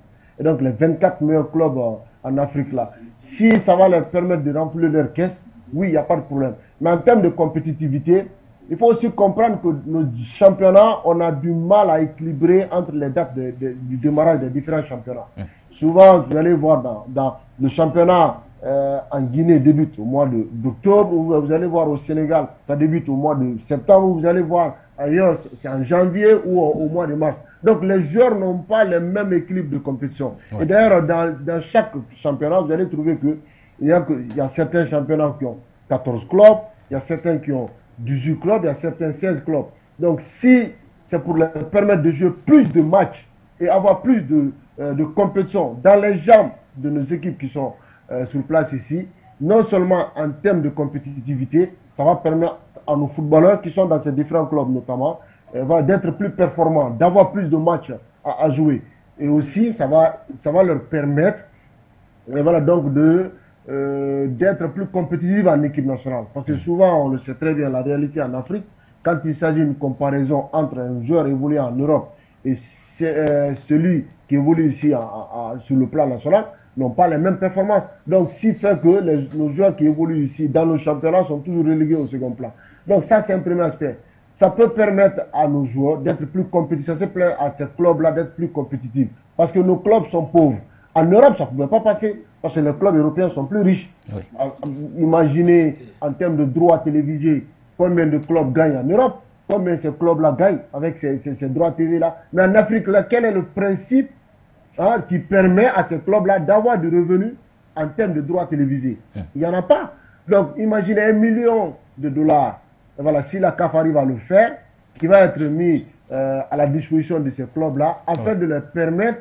Et donc, les 24 meilleurs clubs en Afrique, là, si ça va leur permettre de remplir leur caisse, oui, il n'y a pas de problème. Mais en termes de compétitivité, il faut aussi comprendre que nos championnats, on a du mal à équilibrer entre les dates du démarrage des différents championnats. Souvent, vous allez voir dans le championnat en Guinée débute au mois d'octobre, ou vous allez voir au Sénégal, ça débute au mois de septembre, ou vous allez voir ailleurs, c'est en janvier ou au mois de mars. Donc, les joueurs n'ont pas le même équilibre de compétition. Et d'ailleurs, dans chaque championnat, vous allez trouver qu'il y a certains championnats qui ont 14 clubs, il y a certains qui ont 18 clubs, il y a certains 16 clubs. Donc, si c'est pour leur permettre de jouer plus de matchs et avoir plus de compétition dans les jambes de nos équipes qui sont sur place ici, non seulement en termes de compétitivité, ça va permettre à nos footballeurs qui sont dans ces différents clubs notamment, d'être plus performants, d'avoir plus de matchs à jouer. Et aussi, ça va leur permettre donc d'être plus compétitifs en équipe nationale. Parce que souvent, on le sait très bien, la réalité en Afrique, quand il s'agit d'une comparaison entre un joueur évolué en Europe et celui qui évolue ici sur le plan national, n'ont pas les mêmes performances. Donc, ce qui fait que nos joueurs qui évoluent ici dans nos championnats sont toujours relégués au second plan. Donc, ça, c'est un premier aspect. Ça peut permettre à nos joueurs d'être plus compétitifs, ça peut permettre à ces clubs-là d'être plus compétitifs. Parce que nos clubs sont pauvres. En Europe, ça ne pouvait pas passer, parce que les clubs européens sont plus riches. Oui. Imaginez, en termes de droits télévisés, combien de clubs gagnent en Europe, combien ces clubs-là gagnent avec ces droits TV-là. Mais en Afrique, là, quel est le principe qui permet à ces clubs-là d'avoir des revenus en termes de droits télévisés? Il n'y en a pas. Donc, imaginez $1 million. Et voilà, si la CAF arrive à le faire, qui va être mis à la disposition de ces clubs-là, afin de leur permettre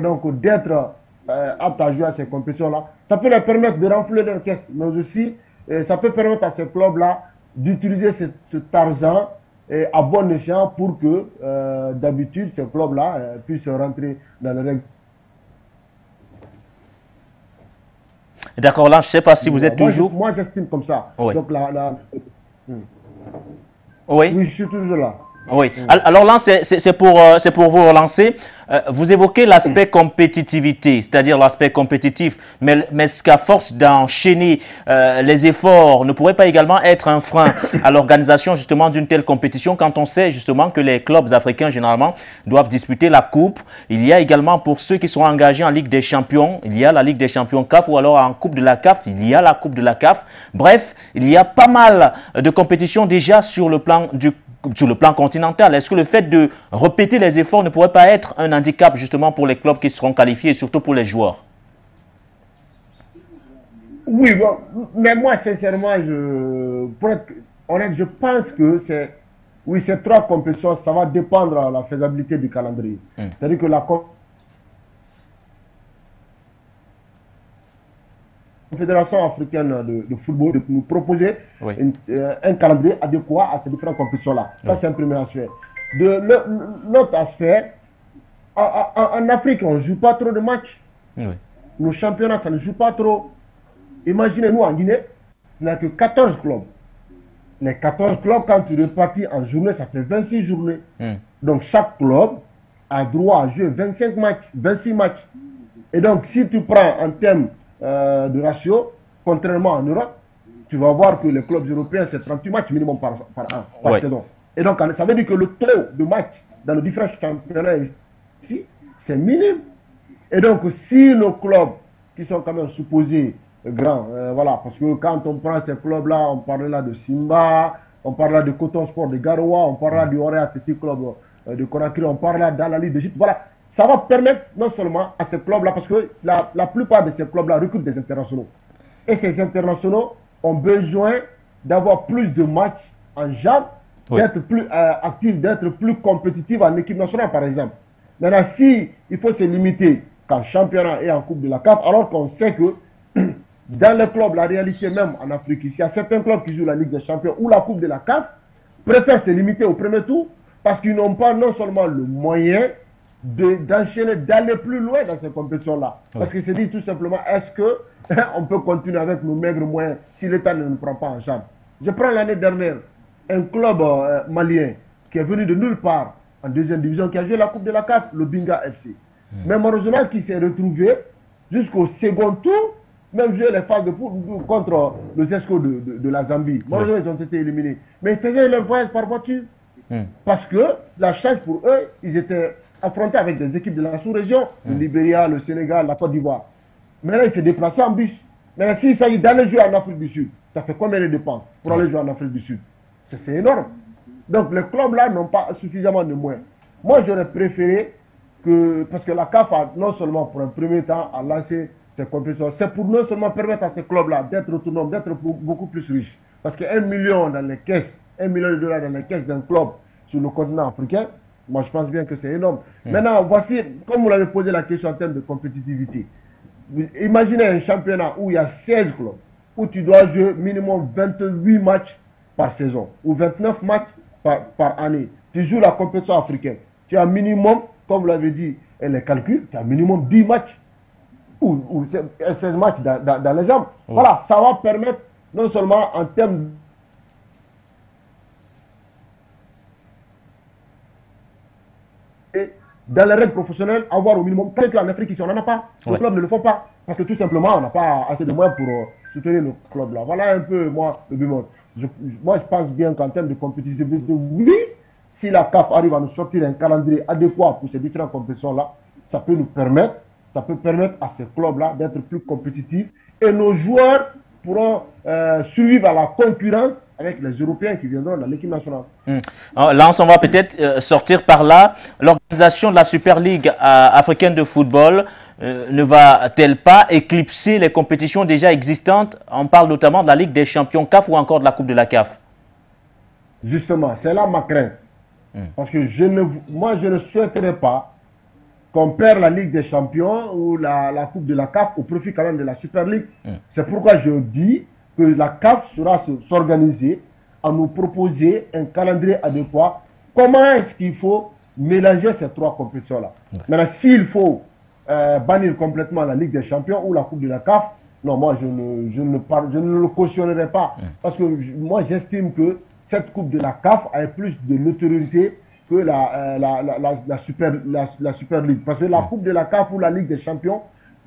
donc d'être aptes à jouer à ces compétitions-là. Ça peut leur permettre de renflouer leur caisse, mais aussi ça peut permettre à ces clubs-là d'utiliser cet argent à bon escient pour que d'habitude ces clubs-là puissent rentrer dans les règles. D'accord, là je ne sais pas si vous êtes toujours... Moi j'estime comme ça. Oui. Donc Oui. Oui, je suis toujours là. Oui. Alors là, c'est pour vous relancer. Vous évoquez l'aspect compétitivité, c'est-à-dire l'aspect compétitif. Mais est-ce qu'à force d'enchaîner les efforts ne pourrait pas également être un frein à l'organisation justement d'une telle compétition quand on sait justement que les clubs africains généralement doivent disputer la coupe? Il y a également pour ceux qui sont engagés en Ligue des Champions, il y a la Ligue des Champions CAF ou alors en Coupe de la CAF, il y a la Coupe de la CAF. Bref, il y a pas mal de compétitions déjà sur le plan continental. Est-ce que le fait de répéter les efforts ne pourrait pas être un handicap justement pour les clubs qui seront qualifiés et surtout pour les joueurs? Oui, bon, mais moi sincèrement, pour être honnête, je pense que ces 3 compétitions, ça va dépendre de la faisabilité du calendrier. C'est-à-dire que la Confédération africaine de football de nous proposer un calendrier adéquat à ces différentes compétitions-là. Ça, c'est un premier aspect. L'autre aspect, en Afrique, on ne joue pas trop de matchs. Nos championnats, ça ne joue pas trop. Imaginez-nous en Guinée, il n'y a que 14 clubs. Les 14 clubs, quand tu répartis en journée, ça fait 26 journées. Donc, chaque club a droit à jouer 25 matchs, 26 matchs. Et donc, si tu prends en termes de ratio, contrairement en Europe, tu vas voir que les clubs européens, c'est 38 matchs minimum par saison. Et donc, ça veut dire que le taux de matchs dans les différents championnats ici, c'est minime. Et donc, si nos clubs, qui sont quand même supposés grands, voilà, parce que quand on prend ces clubs-là, on parle là de Simba, on parle là de Coton Sport de Garoua, on parle là du Oré Athletic Club de Conakry, on parle là d'Al-Ahly d'Égypte, voilà. Ça va permettre non seulement à ces clubs-là, parce que la plupart de ces clubs-là recrutent des internationaux. Et ces internationaux ont besoin d'avoir plus de matchs en JAN, d'être plus actifs, d'être plus compétitifs en équipe nationale, par exemple. Maintenant, si il faut se limiter qu'en championnat et en Coupe de la CAF, alors qu'on sait que dans les clubs, la réalité même en Afrique, ici, il y a certains clubs qui jouent la Ligue des Champions ou la Coupe de la CAF, préfèrent se limiter au premier tour parce qu'ils n'ont pas non seulement le moyen d'enchaîner, d'aller plus loin dans ces compétitions-là. Parce que c'est dit tout simplement, est-ce qu'on peut continuer avec nos maigres moyens si l'État ne nous prend pas en charge? Je prends l'année dernière un club malien qui est venu de nulle part en deuxième division, qui a joué la Coupe de la CAF, le Binga FC. Mais malheureusement, qui s'est retrouvé jusqu'au second tour, même jouer les phases de poule contre le Zesco de la Zambie. Malheureusement, ils ont été éliminés. Mais ils faisaient leur voyage par voiture. Parce que la chance pour eux, ils étaient affrontés avec des équipes de la sous-région, le Libéria, le Sénégal, la Côte d'Ivoire. Maintenant, ils se déplaçaient en bus. Maintenant, s'il s'agit d'aller jouer en Afrique du Sud, ça fait combien de dépenses pour aller jouer en Afrique du Sud? C'est énorme. Donc, les clubs-là n'ont pas suffisamment de moyens. Moi, j'aurais préféré que, parce que la CAF a non seulement pour un premier temps à lancer ces compétitions, c'est pour non seulement permettre à ces clubs-là d'être autonomes, d'être beaucoup plus riches. Parce que 1 million dans les caisses, $1 million dans les caisses d'un club sur le continent africain, moi je pense bien que c'est énorme. Maintenant, voici, comme vous l'avez posé la question en termes de compétitivité. Imaginez un championnat où il y a 16 clubs, où tu dois jouer minimum 28 matchs par saison, ou 29 matchs par année. Tu joues la compétition africaine. Tu as minimum, comme vous l'avez dit, et les calculs, tu as minimum 10 matchs, ou 16 matchs dans les jambes. Voilà, ça va permettre, non seulement en termes dans les règles professionnelles, avoir au minimum, parce qu'en Afrique, ici, on n'en a pas. Les clubs ne le font pas. Parce que tout simplement, on n'a pas assez de moyens pour soutenir nos clubs-là. Voilà un peu, moi, le but. Moi, je pense bien qu'en termes de compétitivité, oui, si la CAF arrive à nous sortir un calendrier adéquat pour ces différentes compétitions-là, ça peut nous permettre, ça peut permettre à ces clubs-là d'être plus compétitifs. Et nos joueurs pourront survivre à la concurrence avec les Européens qui viendront dans l'équipe nationale. Là, on va peut-être sortir par là. L'organisation de la Super League africaine de football ne va-t-elle pas éclipser les compétitions déjà existantes? On parle notamment de la Ligue des champions CAF ou encore de la Coupe de la CAF. Justement, c'est là ma crainte. Parce que moi, je ne souhaiterais pas qu'on perd la Ligue des champions ou la Coupe de la CAF au profit quand même de la Super League. C'est pourquoi je dis que la CAF sera s'organiser à nous proposer un calendrier adéquat. Comment est-ce qu'il faut mélanger ces trois compétitions-là? Maintenant, s'il faut bannir complètement la Ligue des champions ou la Coupe de la CAF, non, moi, je ne le cautionnerai pas. Parce que moi, j'estime que cette Coupe de la CAF ait plus de notoriété que la Super League. Parce que la Coupe de la CAF ou la Ligue des Champions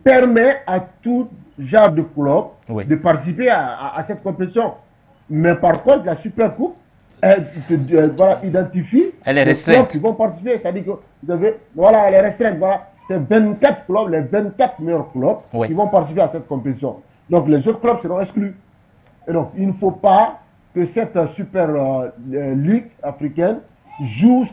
permet à tout genre de club de participer à cette compétition. Mais par contre, la Super Coupe, elle identifie les clubs qui vont participer. C'est-à-dire que voilà, elle est restreinte. Voilà. C'est 24 clubs, les 24 meilleurs clubs qui vont participer à cette compétition. Donc les autres clubs seront exclus. Et donc, il ne faut pas que cette Super Ligue africaine joue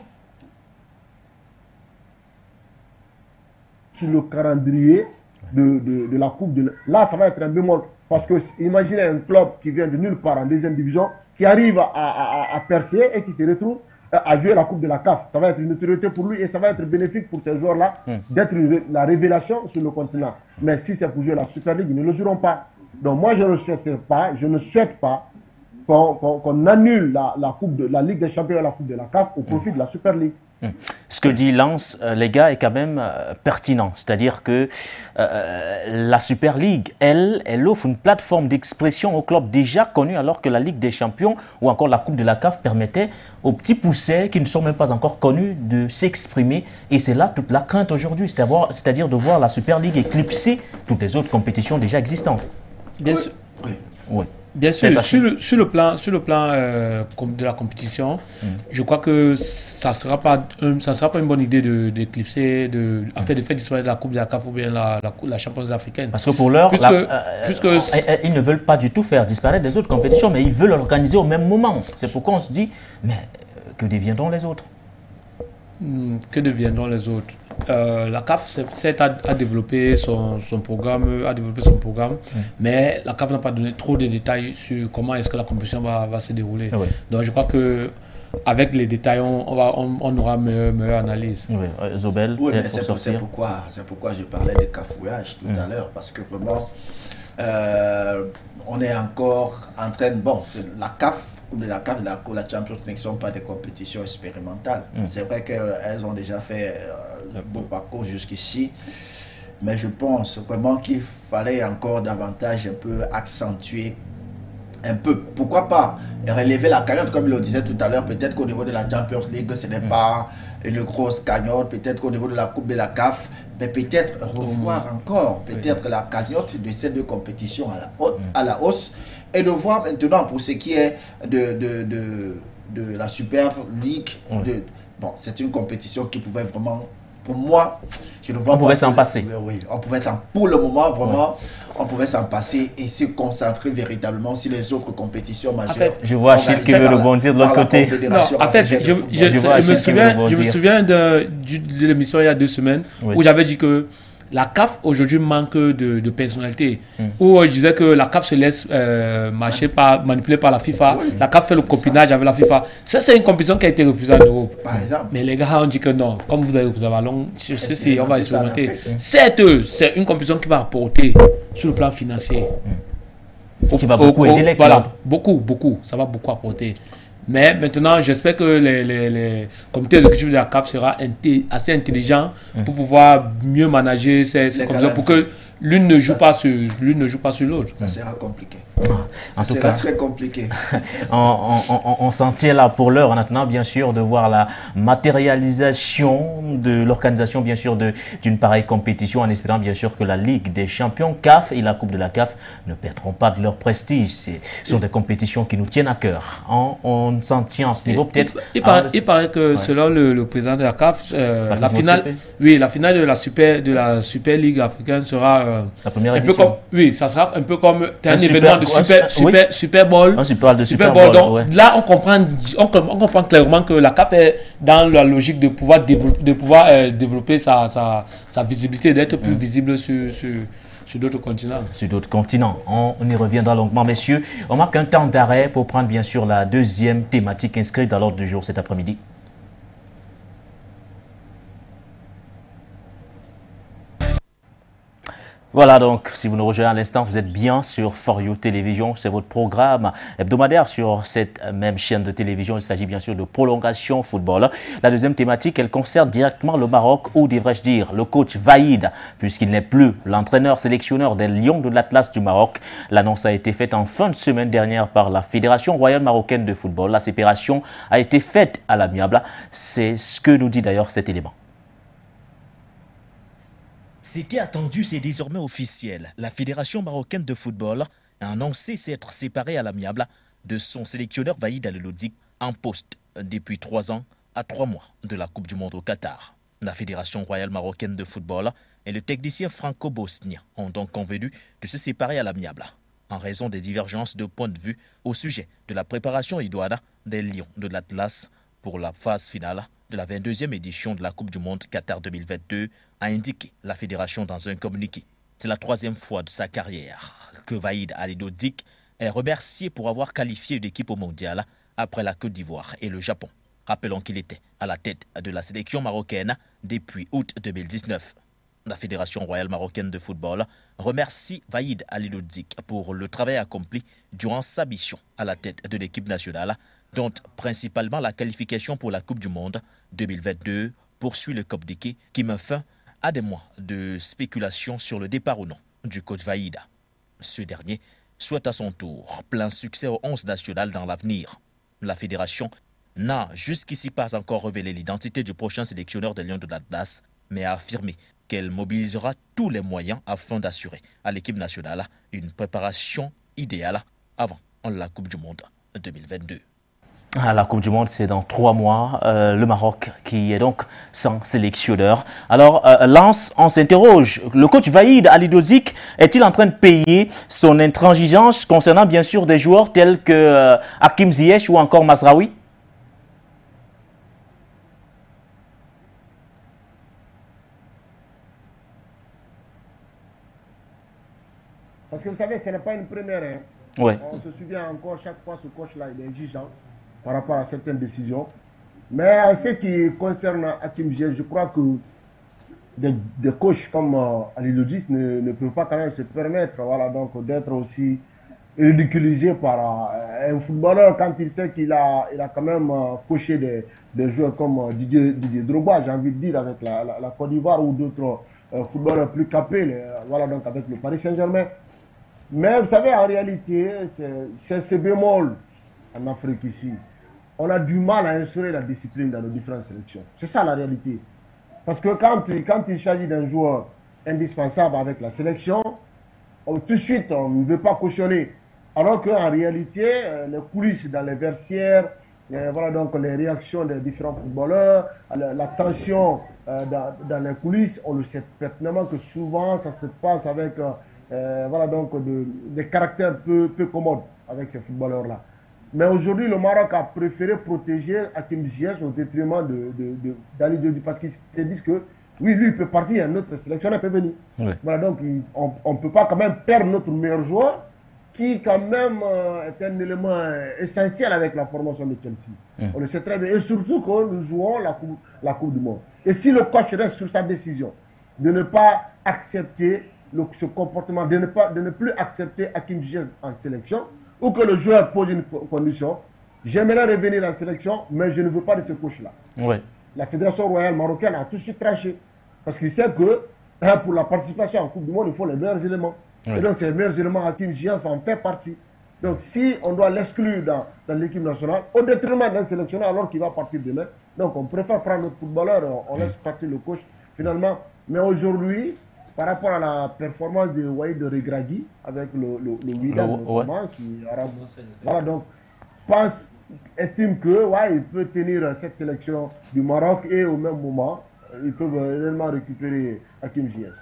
sur le calendrier de la Coupe. Là, ça va être un bémol. Parce que imaginez un club qui vient de nulle part en deuxième division, qui arrive à percer et qui se retrouve à jouer la Coupe de la CAF. Ça va être une autorité pour lui et ça va être bénéfique pour ces joueurs-là d'être la révélation sur le continent. Mais si c'est pour jouer la Super League, ils ne le joueront pas. Donc moi, je ne souhaite pas qu'on annule la Ligue des Champions et la Coupe de la CAF au profit de la Super League. Ce que dit Lance, les gars, est quand même pertinent. C'est-à-dire que la Super League, elle offre une plateforme d'expression aux clubs déjà connus, alors que la Ligue des Champions ou encore la Coupe de la CAF permettait aux petits poussets qui ne sont même pas encore connus de s'exprimer. Et c'est là toute la crainte aujourd'hui, c'est-à-dire de voir la Super League éclipser toutes les autres compétitions déjà existantes. Bien sûr. Oui. Bien sûr, sur le plan de la compétition, je crois que ça sera pas une bonne idée d'éclipser, de faire disparaître la Coupe de la CAF ou bien la Champions africaine. Parce que pour l'heure, ils ne veulent pas du tout faire disparaître les autres compétitions, mais ils veulent l'organiser au même moment. C'est pourquoi on se dit, mais que deviendront les autres? Que deviendront les autres? La CAF a développé son programme, mais la CAF n'a pas donné trop de détails sur comment est-ce que la compétition va se dérouler. Oui. Donc je crois que avec les détails, on aura meilleure analyse. Oui, Zobel, oui, mais c'est pourquoi je parlais de cafouillage tout à l'heure, parce que vraiment, on est encore en train de... Bon, la CAF, la CAF et la Champions League ne sont pas des compétitions expérimentales. C'est vrai qu'elles ont déjà fait un beau parcours jusqu'ici, mais je pense vraiment qu'il fallait encore davantage un peu accentuer un peu. Pourquoi pas relever la cagnotte, comme il le disait tout à l'heure. Peut-être qu'au niveau de la Champions League, ce n'est pas une grosse cagnotte. Peut-être qu'au niveau de la Coupe de la CAF, mais peut-être revoir encore la cagnotte de ces deux compétitions à la hausse. Et de voir maintenant pour ce qui est de la Super League. Bon, c'est une compétition qui pouvait vraiment, pour moi, je ne vois on pouvait s'en passer. Oui, on pouvait pour le moment, vraiment, on pouvait s'en passer et se concentrer véritablement sur les autres compétitions majeures. En fait, je vois Achille qui veut rebondir de l'autre côté. Non, en fait, je me souviens de l'émission il y a 2 semaines où j'avais dit que la CAF aujourd'hui manque de personnalité. Où je disais que la CAF se laisse manipuler par la FIFA. La CAF fait le copinage avec la FIFA. Ça, c'est une compétition qui a été refusée en Europe. Mais les gars ont dit que non. Comme vous avez refusé à Ballon, on va expérimenter. C'est une compétition qui va apporter sur le plan financier. Qui va beaucoup aider les clubs. Voilà, beaucoup. Ça va beaucoup apporter. Mais maintenant, j'espère que les comités exécutifs de la CAF seront assez intelligents pour pouvoir mieux manager ces compétitions, pour que l'une ne joue pas sur l'autre. Ça sera compliqué. En tout cas, très compliqué. On s'en tient là pour l'heure. En attendant, bien sûr, de voir la matérialisation de l'organisation, bien sûr, d'une pareille compétition, en espérant, bien sûr, que la Ligue des Champions CAF et la Coupe de la CAF ne perdront pas de leur prestige. Ce sont des compétitions qui nous tiennent à cœur. On s'en tient à ce niveau, peut-être. Il paraît que, selon le président de la CAF, la finale de la Super Ligue africaine sera la première édition. Ça sera un peu comme un événement de Super Bowl. Super Bowl. Donc là, on comprend clairement que la CAF est dans la logique de pouvoir développer sa visibilité, d'être plus visible sur d'autres continents. Sur d'autres continents. On y reviendra longuement, messieurs. On marque un temps d'arrêt pour prendre bien sûr la deuxième thématique inscrite à l'ordre du jour cet après-midi. Voilà, donc, si vous nous rejoignez à l'instant, vous êtes bien sur For You Télévision. C'est votre programme hebdomadaire sur cette même chaîne de télévision. Il s'agit bien sûr de Prolongation Football. La deuxième thématique, elle concerne directement le Maroc, ou devrais-je dire le coach Vaïd, puisqu'il n'est plus l'entraîneur sélectionneur des Lions de l'Atlas du Maroc. L'annonce a été faite en fin de semaine dernière par la Fédération royale marocaine de football. La séparation a été faite à l'amiable. C'est ce que nous dit d'ailleurs cet élément. C'était attendu, c'est désormais officiel. La Fédération marocaine de football a annoncé s'être séparée à l'amiable de son sélectionneur Vaïd Al-Lodzik, en poste depuis 3 ans à 3 mois de la Coupe du Monde au Qatar. La Fédération royale marocaine de football et le technicien franco-bosnien ont donc convenu de se séparer à l'amiable, en raison des divergences de point de vue au sujet de la préparation idoine des Lions de l'Atlas pour la phase finale de la 22e édition de la Coupe du Monde Qatar 2022, a indiqué la fédération dans un communiqué. C'est la 3e fois de sa carrière que Vaïd Al-Lodzik est remercié pour avoir qualifié une équipe au mondial après la Côte d'Ivoire et le Japon. Rappelons qu'il était à la tête de la sélection marocaine depuis août 2019. La Fédération royale marocaine de football remercie Vaïd Al-Lodzik pour le travail accompli durant sa mission à la tête de l'équipe nationale, dont principalement la qualification pour la Coupe du Monde 2022, poursuit le communiqué qui met fin à des mois de spéculation sur le départ ou non du coach Vaïd. Ce dernier souhaite à son tour plein succès au 11 national dans l'avenir. La fédération n'a jusqu'ici pas encore révélé l'identité du prochain sélectionneur des Lions de l'Atlas, mais a affirmé qu'elle mobilisera tous les moyens afin d'assurer à l'équipe nationale une préparation idéale avant la Coupe du Monde 2022. La Coupe du Monde, c'est dans 3 mois. Le Maroc qui est donc sans sélectionneur. Alors, Lance, on s'interroge. Le coach Vaïd Al-Lodzik est-il en train de payer son intransigeance concernant bien sûr des joueurs tels que Hakim Ziyech ou encore Mazraoui? Parce que vous savez, ce n'est pas une première. Hein. Ouais. On se souvient encore, chaque fois, ce coach-là, il est exigeant par rapport à certaines décisions. Mais en ce qui concerne Hakim Ziyech, je crois que des coachs comme Al-Lodzik ne peuvent pas quand même se permettre donc d'être aussi ridiculisé par un footballeur quand il sait qu'il a quand même coaché des joueurs comme Didier Drogba, j'ai envie de dire, avec la Côte d'Ivoire ou d'autres footballeurs plus capés, donc avec le Paris Saint-Germain. Mais vous savez, en réalité, c'est ce bémol en Afrique ici. On a du mal à instaurer la discipline dans nos différentes sélections. C'est ça la réalité. Parce que quand il s'agit d'un joueur indispensable avec la sélection, tout de suite, on ne veut pas cautionner. Alors qu'en réalité, les coulisses dans les vestiaires, donc les réactions des différents footballeurs, la tension dans les coulisses, on le sait pertinemment que souvent, ça se passe avec donc des caractères peu commodes avec ces footballeurs-là. Mais aujourd'hui, le Maroc a préféré protéger Hakim Ziyech au détriment d'Al-Lodzik parce qu'ils se disent que oui, lui, il peut partir, un autre sélectionneur peut venir. Oui. Donc on ne peut pas quand même perdre notre meilleur joueur qui quand même est un élément essentiel avec la formation de Chelsea. On le sait très bien. Et surtout que nous jouons la coupe du Monde. Et si le coach reste sur sa décision de ne pas accepter ce comportement, de ne plus accepter Hakim Ziyech en sélection, ou que le joueur pose une condition, j'aimerais revenir en sélection, mais je ne veux pas de ce coach-là. Oui. La Fédération royale marocaine a tout de suite tranché. Parce qu'il sait que pour la participation en Coupe du Monde, il faut les meilleurs éléments. Oui. Et donc, ces meilleurs éléments, Hakim Ziyech en fait partie. Donc, si on doit l'exclure dans l'équipe nationale, au détriment d'un sélectionneur alors qu'il va partir demain, donc on préfère prendre notre footballeur, on laisse partir le coach finalement. Mais aujourd'hui, par rapport à la performance de Waïd Regragui avec le Wydad notamment, qui arabe. Voilà, donc estime que il peut tenir cette sélection du Maroc et au même moment, ils peuvent réellement récupérer Hakim Ziyech.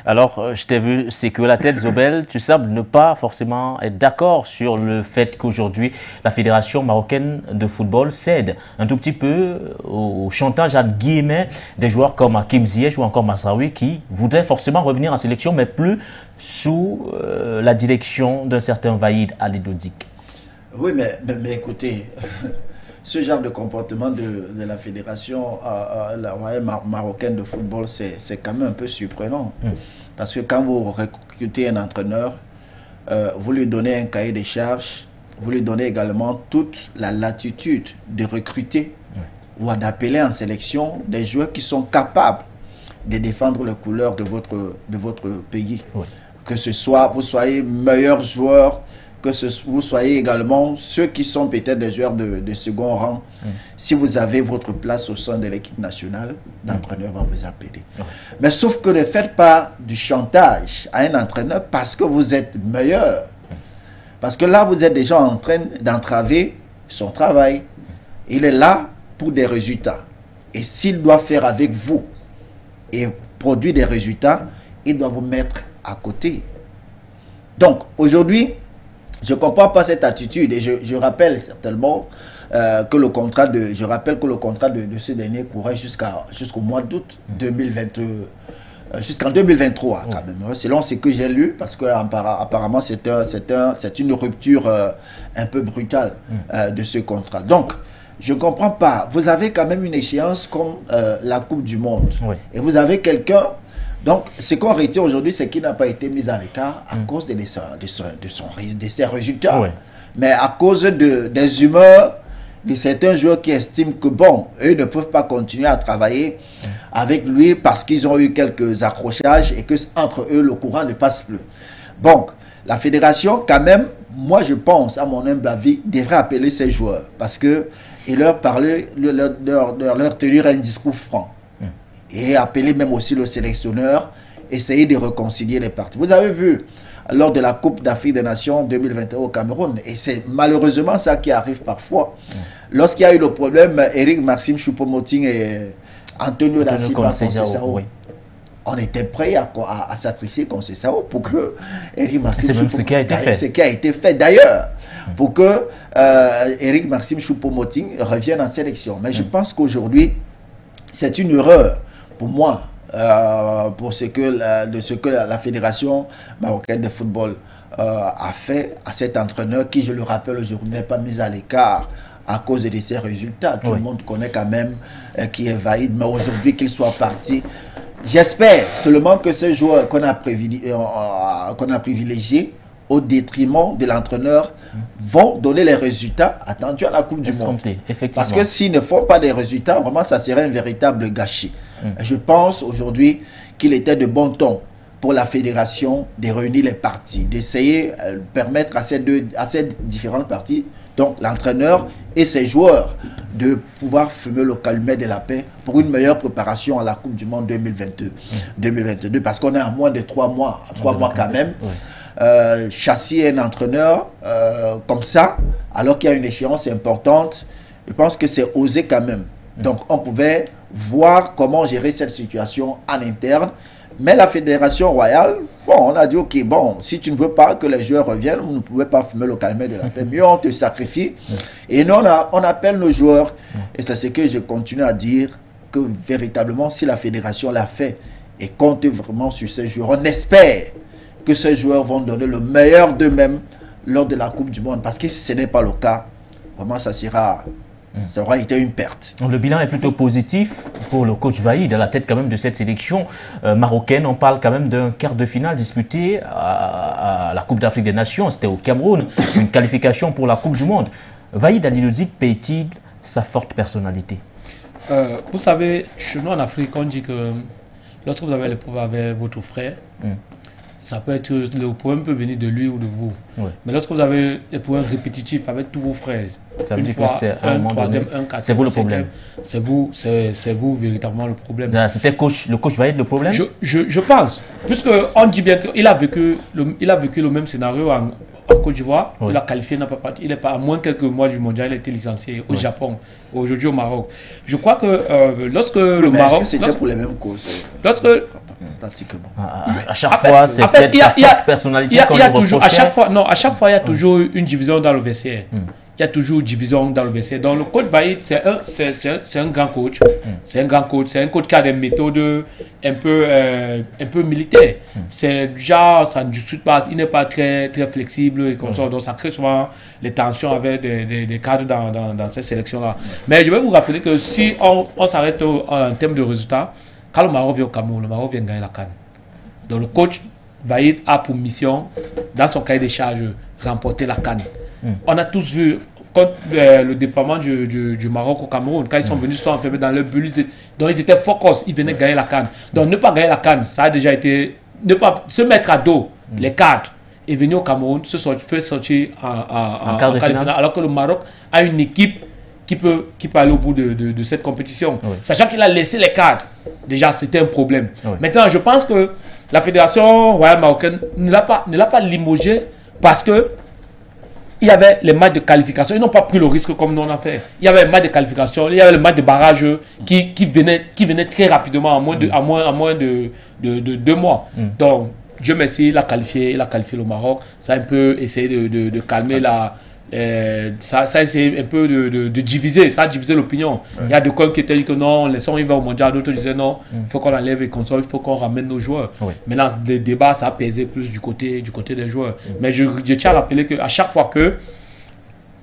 Alors, je t'ai vu, c'est que la tête Zobel, tu sembles ne pas forcément être d'accord sur le fait qu'aujourd'hui, la Fédération marocaine de football cède un tout petit peu au chantage, entre guillemets, des joueurs comme Hakim Ziyech ou encore Mazraoui qui voudraient forcément revenir en sélection, mais plus sous la direction d'un certain Vaïd Al-Lodzik. Oui, mais écoutez, ce genre de comportement de la fédération la royale marocaine de football, c'est quand même un peu surprenant. Parce que quand vous recrutez un entraîneur, vous lui donnez un cahier de charges, vous lui donnez également toute la latitude de recruter ou d'appeler en sélection des joueurs qui sont capables de défendre les couleurs de votre pays. Oui. Que ce soit, vous soyez meilleurs joueurs, que vous soyez également ceux qui sont peut-être des joueurs de second rang. Si vous avez votre place au sein de l'équipe nationale, l'entraîneur va vous appeler. Mais sauf que ne faites pas du chantage à un entraîneur parce que vous êtes meilleur. Parce que là, vous êtes déjà en train d'entraver son travail. Il est là pour des résultats. Et s'il doit faire avec vous et produire des résultats, il doit vous mettre à côté. Donc, aujourd'hui, je ne comprends pas cette attitude. Et je rappelle certainement que le contrat de ce dernier courait jusqu'au mois d'août 2022. Jusqu'en 2023 quand même, selon ce que j'ai lu, parce que apparemment c'est une rupture un peu brutale de ce contrat. Donc, je ne comprends pas. Vous avez quand même une échéance comme la Coupe du Monde. Oui. Et vous avez quelqu'un... Donc, ce qu'on retient aujourd'hui, c'est qu'il n'a pas été mis à l'écart à cause de ses résultats. Oui. Mais à cause des humeurs de certains joueurs qui estiment que, bon, eux ne peuvent pas continuer à travailler avec lui parce qu'ils ont eu quelques accrochages et que entre eux, le courant ne passe plus. Donc, la fédération, quand même, moi je pense, à mon humble avis, devrait appeler ces joueurs parce que et leur parler, leur tenir un discours franc. Et appeler même aussi le sélectionneur, essayer de réconcilier les parties. Vous avez vu, lors de la Coupe d'Afrique des Nations 2021 au Cameroun, et c'est malheureusement ça qui arrive parfois, lorsqu'il y a eu le problème, Eric Maxime Choupo-Moting et Antonio Da Silva Conceição, on était prêt à sacrifier Conceição pour que Eric Maxime Choupo-Moting... C'est ce qui a été fait d'ailleurs, pour que Eric Maxime Choupo-Moting revienne en sélection. Mais je pense qu'aujourd'hui, c'est une erreur pour moi, pour ce que la Fédération marocaine de football a fait à cet entraîneur qui, je le rappelle aujourd'hui, n'est pas mis à l'écart à cause de ses résultats. Tout le monde connaît quand même qui est valide, mais aujourd'hui qu'il soit parti. J'espère seulement que ces joueurs qu'on a privilégiés au détriment de l'entraîneur vont donner les résultats attendus à la Coupe du Monde. Parce que s'ils ne font pas des résultats, vraiment ça serait un véritable gâchis. Je pense aujourd'hui qu'il était de bon ton pour la fédération de réunir les parties, d'essayer de permettre à ces différentes parties, donc l'entraîneur et ses joueurs, de pouvoir fumer le calumet de la paix pour une meilleure préparation à la Coupe du Monde 2022, parce qu'on est à moins de 3 mois, 3 mois quand même. Chasser un entraîneur comme ça, alors qu'il y a une échéance importante, je pense que c'est osé quand même. Donc on pouvait voir comment gérer cette situation en interne. Mais la Fédération royale, bon, on a dit, ok, bon, si tu ne veux pas que les joueurs reviennent, vous ne pouvez pas fumer le calumet de la paix. Mieux on te sacrifie. Et nous, on appelle nos joueurs. Et c'est ce que je continue à dire, que véritablement, si la Fédération l'a fait et compte vraiment sur ces joueurs, on espère que ces joueurs vont donner le meilleur d'eux-mêmes lors de la Coupe du Monde. Parce que si ce n'est pas le cas, vraiment, ça aura été une perte. Le bilan est plutôt positif pour le coach Vaïd, à la tête quand même de cette sélection marocaine. On parle quand même d'un quart de finale disputé à la Coupe d'Afrique des Nations. C'était au Cameroun, une qualification pour la Coupe du Monde. Vaïd Aliloudzik paye-t-il sa forte personnalité? Vous savez, chez nous en Afrique, on dit que lorsque vous avez les problèmes avec votre frère, ça peut être, le problème peut venir de lui ou de vous. Oui. Mais lorsque vous avez des problèmes répétitifs avec tous vos frères, ça veut dire que c'est un troisième, un quatrième, c'est vous le problème. C'est vous véritablement le problème. C'était le coach va être le problème. Je pense, puisque on dit bien qu'il a vécu le même scénario en Côte d'Ivoire, il a qualifié, n'a pas parti. Il est pas à moins quelques mois du mondial, il a été licencié au Japon, aujourd'hui au Maroc. Je crois que lorsque le Maroc, c'était pour les mêmes causes. Pratiquement. À chaque fois, c'est peut-être sa forte personnalité. À chaque fois, il y a toujours une division dans le vestiaire. Il y a toujours division dans le vestiaire. Donc le coach Vaïd, c'est un grand coach. C'est un grand coach. C'est un coach qui a des méthodes un peu militaires. C'est déjà, ça ne discute pas. Il n'est pas très flexible et comme ça. Donc ça crée souvent les tensions avec des cadres dans cette sélection-là. Mais je vais vous rappeler que si on s'arrête en termes de résultats, quand le Maroc vient au Cameroun, le Maroc vient gagner la CAN. Donc le coach Vaïd a pour mission, dans son cahier des charges, remporter la CAN. On a tous vu quand, le déploiement du Maroc au Cameroun, quand ils sont venus, ils sont enfermés dans leur bulle, donc ils étaient focus, ils venaient gagner la CAN. Donc ne pas gagner la CAN, ça a déjà été, ne pas se mettre à dos les cadres et venir au Cameroun, faire sortir en quart de finale, alors que le Maroc a une équipe qui peut aller au bout de cette compétition. Sachant qu'il a laissé les cadres, déjà c'était un problème. Maintenant, je pense que la Fédération royale marocaine ne l'a pas limogé parce que il y avait les matchs de qualification. Ils n'ont pas pris le risque comme nous on a fait. Il y avait les matchs de qualification, il y avait le match de barrage qui venait très rapidement, en moins de 2 mois. Donc, Dieu merci, il a qualifié le Maroc. Ça a un peu essayé de calmer ça a essayé un peu de diviser, ça a divisé l'opinion. Il y a des coins qui étaient dit que non, laissons il va au mondial, d'autres disaient non, il faut qu'on enlève les consoles, il faut qu'on ramène nos joueurs. Maintenant, le débat, ça a pesé plus du côté des joueurs. Mais je tiens à rappeler qu'à chaque fois que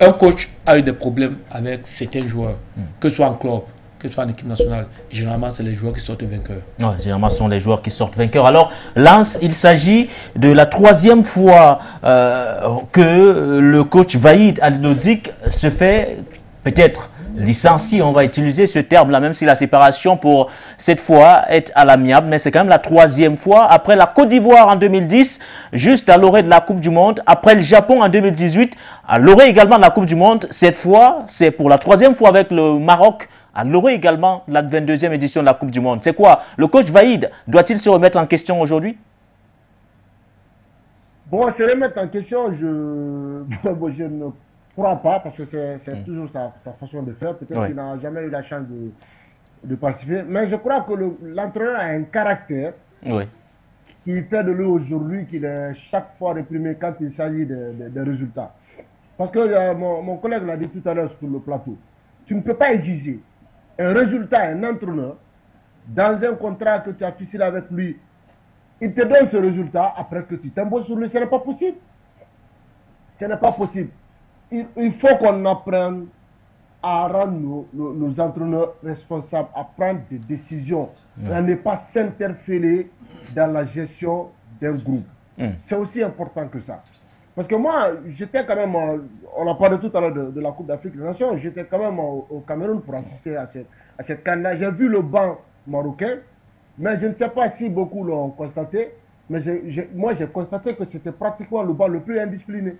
un coach a eu des problèmes avec certains joueurs, que ce soit en club, que ce soit en équipe nationale, généralement c'est les joueurs qui sortent vainqueurs. Ouais, généralement ce sont les joueurs qui sortent vainqueurs. Alors Lens, il s'agit de la 3e fois que le coach Vaïd Halilhodžić se fait peut-être licencier, on va utiliser ce terme-là, même si la séparation pour cette fois est à l'amiable, mais c'est quand même la 3e fois, après la Côte d'Ivoire en 2010, juste à l'orée de la Coupe du Monde, après le Japon en 2018, à l'orée également de la Coupe du Monde. Cette fois, c'est pour la 3e fois avec le Maroc, à l'orée également la 22e édition de la Coupe du Monde. C'est quoi? Le coach Vaïd doit-il se remettre en question aujourd'hui? Bon, se remettre en question, je ne crois pas, parce que c'est toujours sa façon de faire. Peut-être qu'il n'a jamais eu la chance de participer. Mais je crois que l'entraîneur a un caractère qui fait de lui aujourd'hui qu'il est chaque fois réprimé quand il s'agit des résultats. Parce que mon collègue l'a dit tout à l'heure sur le plateau. Tu ne peux pas exiger un résultat, un entraîneur, dans un contrat que tu as ficelé avec lui, il te donne ce résultat après que tu t'imposes sur lui. Ce n'est pas possible. Ce n'est pas possible. Il faut qu'on apprenne à rendre nos entraîneurs responsables, à prendre des décisions, à ne pas s'interférer dans la gestion d'un groupe. C'est aussi important que ça. Parce que moi, j'étais quand même, on a parlé tout à l'heure de la Coupe d'Afrique des Nations, j'étais quand même au Cameroun pour assister à cette CAN-là. J'ai vu le banc marocain, mais je ne sais pas si beaucoup l'ont constaté, mais moi j'ai constaté que c'était pratiquement le banc le plus indiscipliné.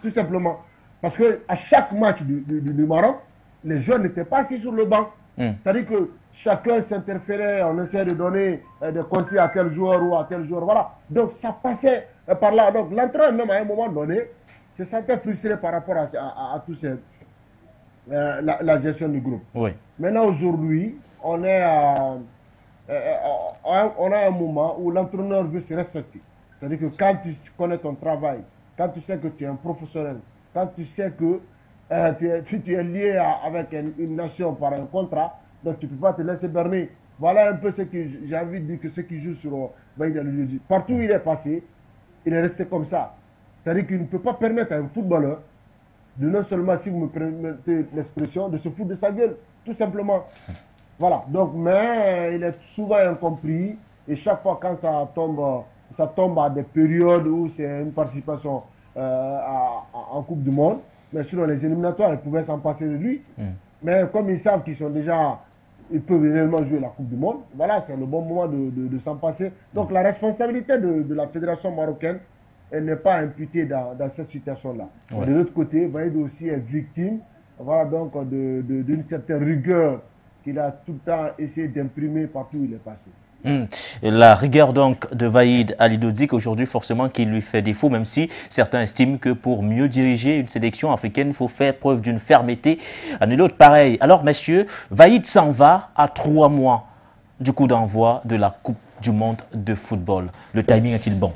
Tout simplement. Parce qu'à chaque match du Maroc, les joueurs n'étaient pas assis sur le banc. C'est-à-dire que chacun s'interférait, on essayait de donner des conseils à tel joueur ou à tel joueur. Voilà. Donc ça passait par là. Donc l'entraîneur, même à un moment donné, se sentait frustré par rapport à tout ça, la gestion du groupe. Maintenant, aujourd'hui, on a un moment où l'entraîneur veut se respecter. C'est-à-dire que quand tu connais ton travail, quand tu sais que tu es un professionnel, quand tu sais que tu es lié avec une nation par un contrat, donc tu ne peux pas te laisser berner. Voilà un peu ce que j'ai envie de dire, que ceux qui jouent sur Vaïd Halilhodžić. Partout où il est passé, il est resté comme ça. C'est-à-dire qu'il ne peut pas permettre à un footballeur de non seulement, si vous me permettez l'expression, de se foutre de sa gueule, tout simplement. Voilà. Donc, mais il est souvent incompris, et chaque fois quand ça tombe à des périodes où c'est une participation en Coupe du Monde, mais sinon les éliminatoires, ils pouvaient s'en passer de lui. Mais comme ils savent qu'ils sont déjà, ils peuvent réellement jouer la Coupe du Monde, voilà, c'est le bon moment de s'en passer. Donc la responsabilité de la fédération marocaine, elle n'est pas imputée dans cette situation-là. De l'autre côté, Vaïd aussi est victime, voilà, donc d'une certaine rigueur qu'il a tout le temps essayé d'imprimer partout où il est passé. La rigueur donc de Vaïd Halilhodžić aujourd'hui forcément qui lui fait défaut, même si certains estiment que pour mieux diriger une sélection africaine, il faut faire preuve d'une fermeté. Nul autre pareil. Alors messieurs, Vaïd s'en va à 3 mois du coup d'envoi de la Coupe du Monde de football. Le timing est-il bon?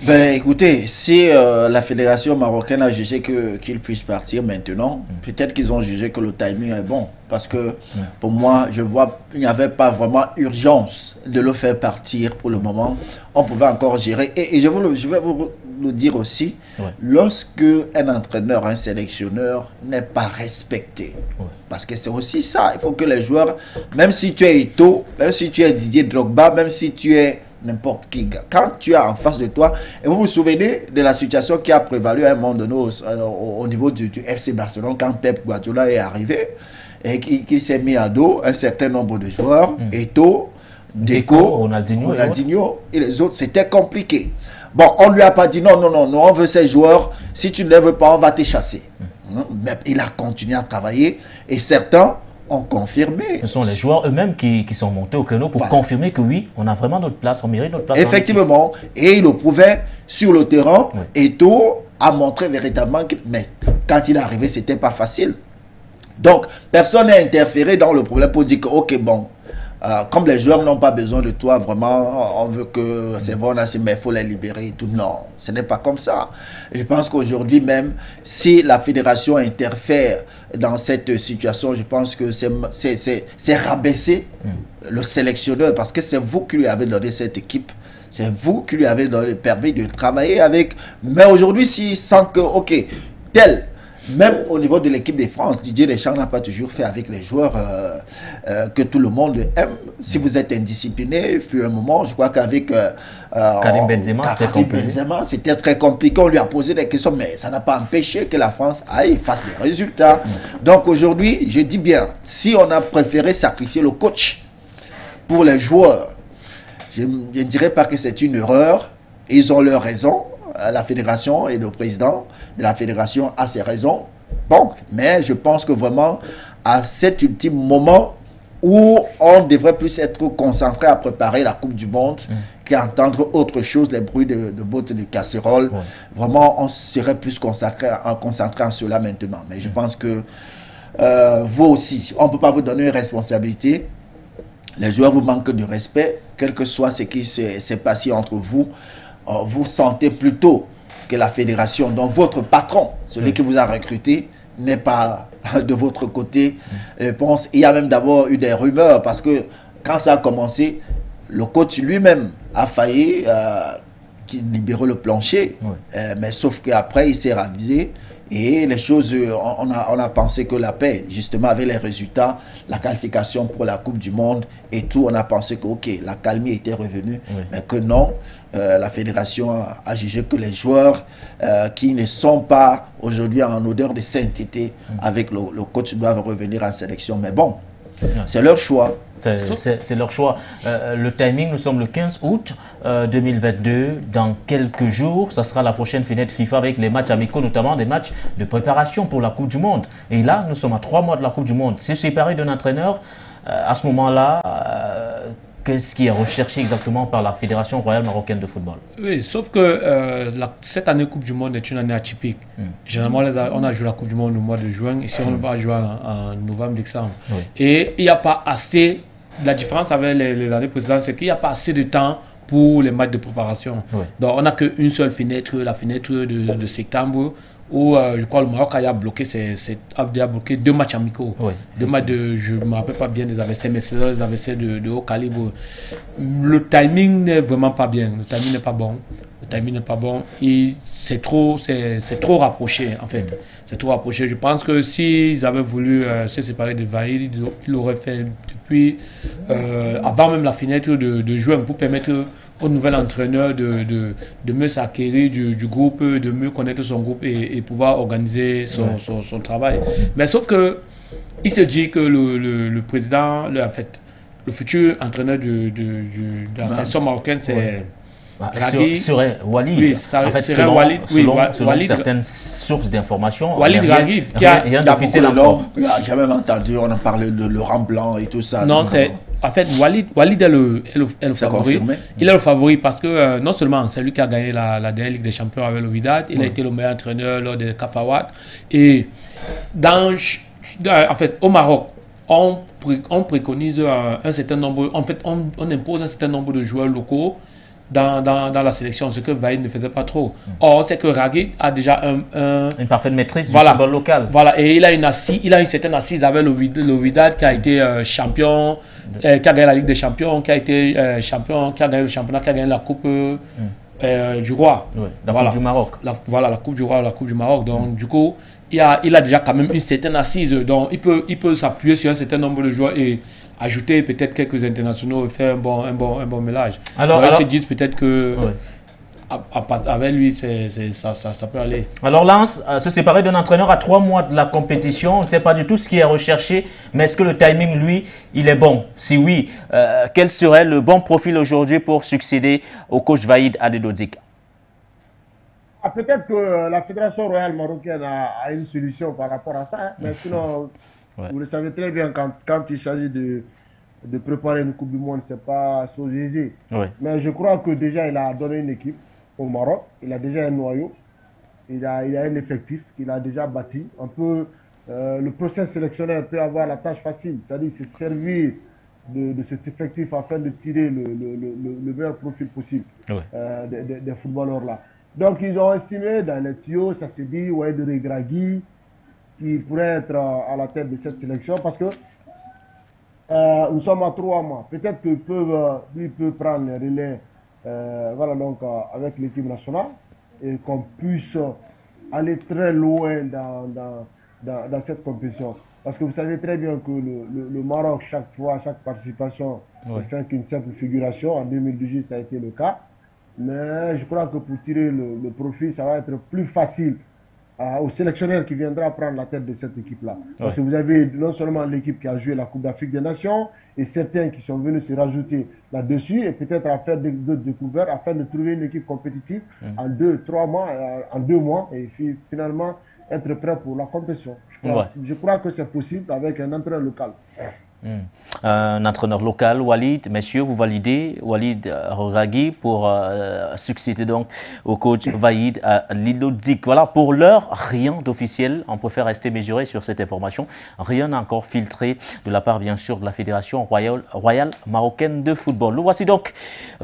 Ben écoutez, si la fédération marocaine a jugé qu'il puisse partir maintenant, peut-être qu'ils ont jugé que le timing est bon. Parce que pour moi, je vois il n'y avait pas vraiment urgence de le faire partir pour le moment. On pouvait encore gérer. Et je vais vous le dire aussi, lorsque un entraîneur, un sélectionneur n'est pas respecté. Parce que c'est aussi ça. Il faut que les joueurs, même si tu es Eto'o, même si tu es Didier Drogba, même si tu es n'importe qui. Quand tu as en face de toi, et vous vous souvenez de la situation qui a prévalu à un moment donné au niveau du FC Barcelone, quand Pep Guardiola est arrivé, et qu'il s'est mis à dos un certain nombre de joueurs, Eto'o, Deco, Ronaldinho et les autres, c'était compliqué. Bon, on ne lui a pas dit non, on veut ces joueurs, si tu ne les veux pas, on va te chasser. Mais il a continué à travailler et certains ont confirmé. Ce sont les joueurs eux-mêmes qui sont montés au créneau pour confirmer que oui, on a vraiment notre place, on mérite notre place. Effectivement, et il le prouvait sur le terrain. Eto'o a montré véritablement que, mais quand il est arrivé, c'était pas facile. Donc, personne n'a interféré dans le problème pour dire que, ok, bon, comme les joueurs n'ont pas besoin de toi, vraiment, on veut que c'est bon, mais il faut les libérer et tout. Non, ce n'est pas comme ça. Je pense qu'aujourd'hui même, si la fédération interfère dans cette situation, je pense que c'est rabaisser le sélectionneur parce que c'est vous qui lui avez donné cette équipe. C'est vous qui lui avez permis de travailler avec. Mais aujourd'hui, s'il sent que, ok, tel... Même au niveau de l'équipe de France, Didier Deschamps n'a pas toujours fait avec les joueurs que tout le monde aime. Si vous êtes indiscipliné, puis un moment, je crois qu'avec Karim Benzema, c'était très compliqué. On lui a posé des questions, mais ça n'a pas empêché que la France aille fasse des résultats. Donc aujourd'hui, je dis bien, si on a préféré sacrifier le coach pour les joueurs, je ne dirais pas que c'est une erreur. Ils ont leur raison. La fédération et le président de la fédération a ses raisons. Bon, mais je pense que vraiment, à cet ultime moment où on devrait plus être concentré à préparer la Coupe du Monde qu'à entendre autre chose, les bruits de bottes de casserole. Vraiment, on serait plus concentré en cela maintenant. Mais je pense que vous aussi, on ne peut pas vous donner une responsabilité. Les joueurs vous manquent de respect, quel que soit ce qui s'est passé entre vous. Vous sentez plutôt que la fédération, donc votre patron, celui qui vous a recruté, n'est pas de votre côté. Il y a même d'abord eu des rumeurs parce que quand ça a commencé, le coach lui-même a failli libérer le plancher, mais sauf qu'après il s'est ravisé. Et les choses, on a pensé que la paix, justement avec les résultats, la qualification pour la Coupe du Monde et tout, on a pensé que ok, la calmie était revenue, mais que non, la fédération a jugé que les joueurs qui ne sont pas aujourd'hui en odeur de sainteté avec le coach doivent revenir en sélection. Mais bon, c'est leur choix. C'est leur choix. Le timing, nous sommes le 15 août 2022. Dans quelques jours, ça sera la prochaine fenêtre FIFA avec les matchs amicaux, notamment des matchs de préparation pour la Coupe du Monde. Et là, nous sommes à 3 mois de la Coupe du Monde. C'est séparé d'un entraîneur. À ce moment-là, qu'est-ce qui est recherché exactement par la Fédération royale marocaine de football? Oui, sauf que cette année Coupe du Monde est une année atypique. Généralement, on a joué la Coupe du Monde au mois de juin. Ici, on va jouer en novembre, décembre. Et il n'y a pas assez... La différence avec les années précédentes, c'est qu'il n'y a pas assez de temps pour les matchs de préparation. Donc, on n'a qu'une seule fenêtre, la fenêtre de septembre, où je crois le Maroc a bloqué, a bloqué 2 matchs amicaux. Deux matchs je ne me rappelle pas bien des adversaires, mais c'est des adversaires de haut calibre. Le timing n'est vraiment pas bien. Le timing n'est pas bon. Le timing n'est pas bon. C'est trop rapproché, en fait. C'est trop rapproché. Je pense que s'ils avaient voulu se séparer de Vahid, ils l'auraient fait depuis avant même la fenêtre de juin pour permettre au nouvel entraîneur de mieux s'acquérir du groupe, de mieux connaître son groupe et pouvoir organiser son travail. Mais sauf que il se dit que le président, en fait, le futur entraîneur de la sélection marocaine, c'est... serait Walid. Oui, ça en fait, serait Walid. Selon certaines sources d'informations. Walid Raghi, qui a d'officiel encore. J'ai même entendu, on a parlé de Laurent Blanc et tout ça. Non, c'est en fait Walid est le favori. Confirmé. Il est le favori parce que non seulement c'est lui qui a gagné la dernière Ligue des Champions avec le Wydad, il a été le meilleur entraîneur lors des Kafawat. Et en fait, au Maroc, on préconise un certain nombre, en fait, on impose un certain nombre de joueurs locaux dans la sélection, ce que Vahid ne faisait pas trop. Or, on sait que Raghi a déjà une parfaite maîtrise du football local. Voilà, et il a une certaine assise avec le Wydad qui a été champion, qui a gagné la Ligue des Champions, qui a été champion, qui a gagné le championnat, qui a gagné la Coupe du Roi. Coupe du Maroc. La Coupe du Roi, la Coupe du Maroc. Donc, du coup, il a déjà quand même une certaine assise. Donc, il peut s'appuyer sur un certain nombre de joueurs et ajouter peut-être quelques internationaux et faire un bon mélange. Alors, ils se disent peut-être que avec lui, ça peut aller. Alors Lens, se séparer d'un entraîneur à 3 mois de la compétition, on ne sait pas du tout ce qui est recherché, mais est-ce que le timing, lui, il est bon? Si oui, quel serait le bon profil aujourd'hui pour succéder au coach Vahid Adedodik? Peut-être que la Fédération royale marocaine a une solution par rapport à ça, hein, mais sinon, vous le savez très bien, quand il s'agit de préparer une Coupe du Monde, ce n'est pas chose aisée. Mais je crois que déjà, il a donné une équipe au Maroc, il a déjà un noyau, il a un effectif qu'il a déjà bâti. Un peu, le process sélectionneur peut avoir la tâche facile, c'est-à-dire se servir de cet effectif afin de tirer le meilleur profil possible des footballeurs-là. Donc, ils ont estimé dans les tuyaux, ça s'est dit, Walid Regragui, qui pourrait être à la tête de cette sélection, parce que nous sommes à 3 mois. Peut-être qu'il peut prendre les relais voilà, donc, avec l'équipe nationale et qu'on puisse aller très loin dans cette compétition. Parce que vous savez très bien que le Maroc, chaque participation, ne fait qu'une simple figuration. En 2018, ça a été le cas. Mais je crois que pour tirer le profit, ça va être plus facile au sélectionneur qui viendra prendre la tête de cette équipe-là. Parce que vous avez non seulement l'équipe qui a joué la Coupe d'Afrique des Nations et certains qui sont venus se rajouter là-dessus et peut-être à faire d'autres découvertes afin de trouver une équipe compétitive en 2-3 mois, en 2 mois et finalement être prêt pour la compétition. Je crois que c'est possible avec un entraîneur local. Un entraîneur local, Walid, messieurs, vous validez Walid Regragui pour succéder donc au coach Vahid Adedodik. Voilà, pour l'heure, rien d'officiel. On préfère rester mesuré sur cette information. Rien n'a encore filtré de la part, bien sûr, de la Fédération royale marocaine de football. Nous voici donc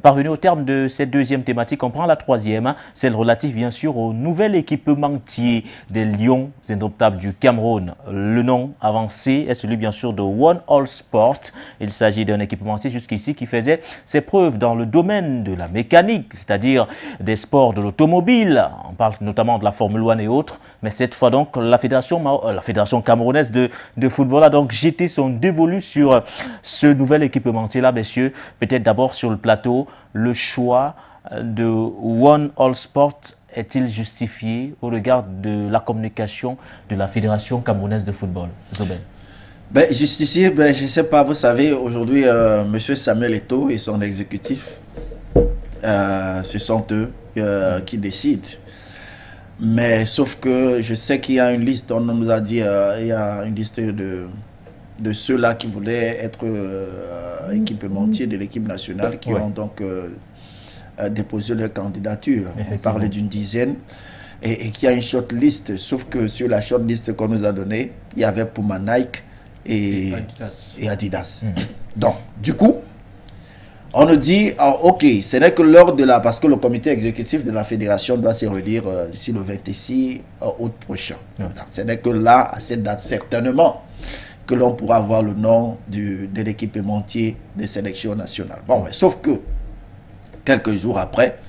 parvenus au terme de cette deuxième thématique. On prend la troisième, celle relative, bien sûr, au nouvel équipementier des Lions indomptables du Cameroun. Le nom avancé est celui, bien sûr, de One All Sport. Il s'agit d'un équipementier jusqu'ici qui faisait ses preuves dans le domaine de la mécanique, c'est-à-dire des sports de l'automobile. On parle notamment de la Formule 1 et autres. Mais cette fois donc, la fédération camerounaise de football a donc jeté son dévolu sur ce nouvel équipementier-là, messieurs. Peut-être d'abord sur le plateau, le choix de One All Sport est-il justifié au regard de la communication de la Fédération camerounaise de football? Zobel. Justifié, je ne sais pas, vous savez, aujourd'hui, M. Samuel Eto'o et son exécutif, ce sont eux qui décident. Mais sauf que je sais qu'il y a une liste, on nous a dit, il y a une liste de ceux-là qui voulaient être équipementiers de l'équipe nationale, qui ont donc déposé leur candidature. On parlait d'une dizaine. Et qu'il y a une short list, sauf que sur la short list qu'on nous a donnée, il y avait Puma, Nike et Adidas. Donc, du coup, on nous dit, ok, ce n'est que lors de la... Parce que le comité exécutif de la fédération doit se relire d'ici le 26 août prochain. Donc, ce n'est que là, à cette date, certainement, que l'on pourra avoir le nom de l'équipementier des sélections nationales. Bon, mais sauf que, quelques jours après,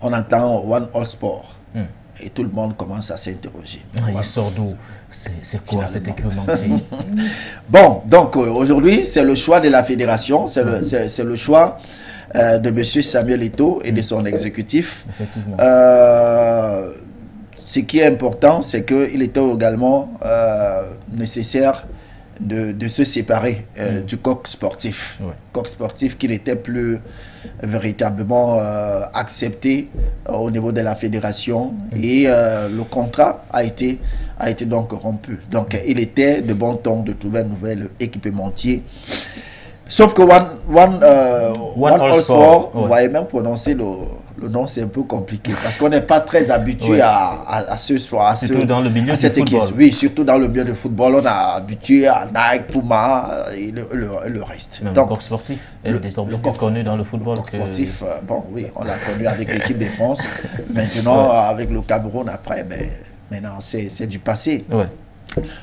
on entend One All Sport. Et tout le monde commence à s'interroger. Il sort d'où? C'est quoi cet équipementier? Bon, donc aujourd'hui, c'est le choix de la fédération, c'est le choix de M. Samuel Eto'o et de son exécutif. Ce qui est important, c'est qu'il était également nécessaire de se séparer du coq sportif. Coq sportif qui n'était plus véritablement accepté au niveau de la fédération et le contrat a été donc rompu. Donc il était de bon ton de trouver un nouvel équipementier. Sauf que One All Sport, vous voyez même prononcer le nom, c'est un peu compliqué parce qu'on n'est pas très habitué à ce sport. Surtout dans le milieu du football. Oui, surtout dans le milieu du football, on a habitué à Nike, Puma et le reste. Même donc, le coq sportif le coq connu dans le football. Le coq sportif, bon, oui, on l'a connu avec l'équipe de France. Maintenant, avec le Cameroun, après, maintenant, c'est du passé.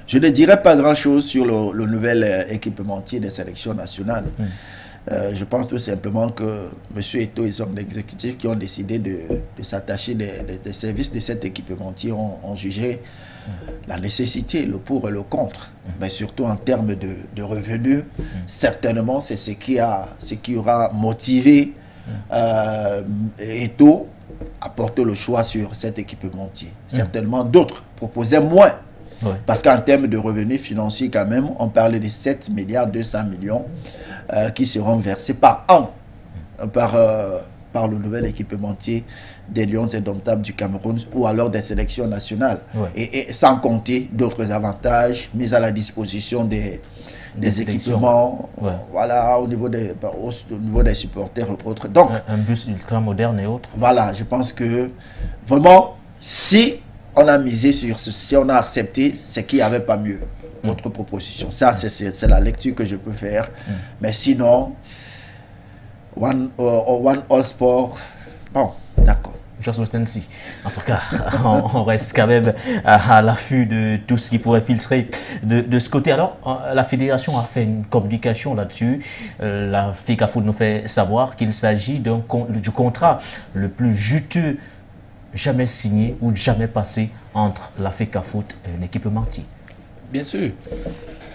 Je ne dirais pas grand-chose sur le nouvel équipementier des sélections nationales. Je pense tout simplement que M. Eto'o et son exécutif qui ont décidé de s'attacher des services de cet équipementier ont jugé la nécessité, le pour et le contre. Mais surtout en termes de revenus, certainement c'est ce qui aura motivé Eto'o à porter le choix sur cet équipementier. Certainement d'autres proposaient moins. Parce qu'en termes de revenus financiers quand même, on parle de 7 milliards 200 millions qui seront versés par an par le nouvel équipementier des Lions indomptables du Cameroun ou alors des sélections nationales. Et sans compter d'autres avantages mis à la disposition des équipements, voilà, au niveau des supporters et autres. Donc, un bus ultra moderne et autres. Voilà, je pense que vraiment, si on a misé sur ce, si on a accepté, c'est qu'il n'y avait pas mieux. Notre proposition. Ça, c'est la lecture que je peux faire. Mais sinon, One All Sport, bon, d'accord. En tout cas, on reste quand même à l'affût de tout ce qui pourrait filtrer de ce côté. Alors, la fédération a fait une communication là-dessus. La FECAFOOT nous fait savoir qu'il s'agit du contrat le plus juteux jamais signé ou jamais passé entre la FECAFOOT et un équipementier. Bien sûr.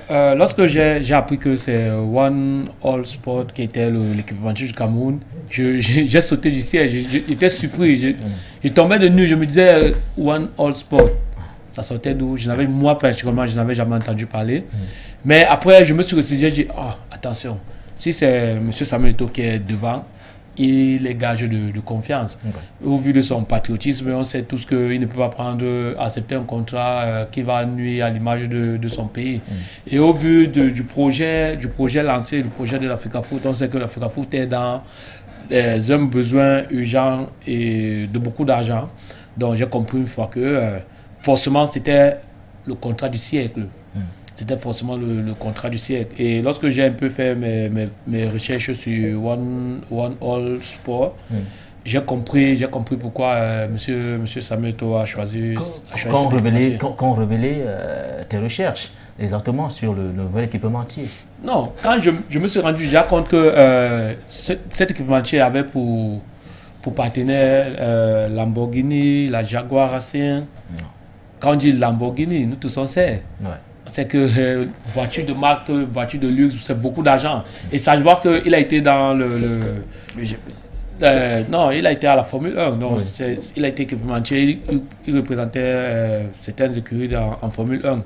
Lorsque j'ai appris que c'est One All Sport qui était l'équipementier du Cameroun, j'ai sauté du ciel, j'étais surpris, je tombais de nuit, je me disais One All Sport. Ça sortait d'où? Moi, particulièrement, je n'avais jamais entendu parler. Mais après, je me suis ressaisi, j'ai dit, oh, attention, si c'est M. Samuel Eto'o qui est devant, il est gage de confiance. Au vu de son patriotisme, on sait tous qu'il ne peut pas accepter un contrat qui va nuire à l'image de son pays. Et au vu du projet lancé, le projet de la FECAFOOT, on sait que la FECAFOOT est dans un besoin urgent et de beaucoup d'argent. Donc j'ai compris une fois que forcément c'était le contrat du siècle. C'était forcément le contrat du siècle. Et lorsque j'ai un peu fait mes recherches sur One All Sport, j'ai compris pourquoi monsieur Samuel Eto'o a choisi. Quand on révélait tes recherches exactement sur le nouvel équipementier. Non, quand je me suis rendu déjà compte que cet équipementier avait pour partenaire Lamborghini, la Jaguar Racing. Quand on dit Lamborghini, nous tous on sait. C'est que voiture de marque, voiture de luxe, c'est beaucoup d'argent. Et ça, je vois qu'il a été dans non, il a été à la Formule 1. Donc il a été équipementier, il représentait certaines écuries en Formule 1.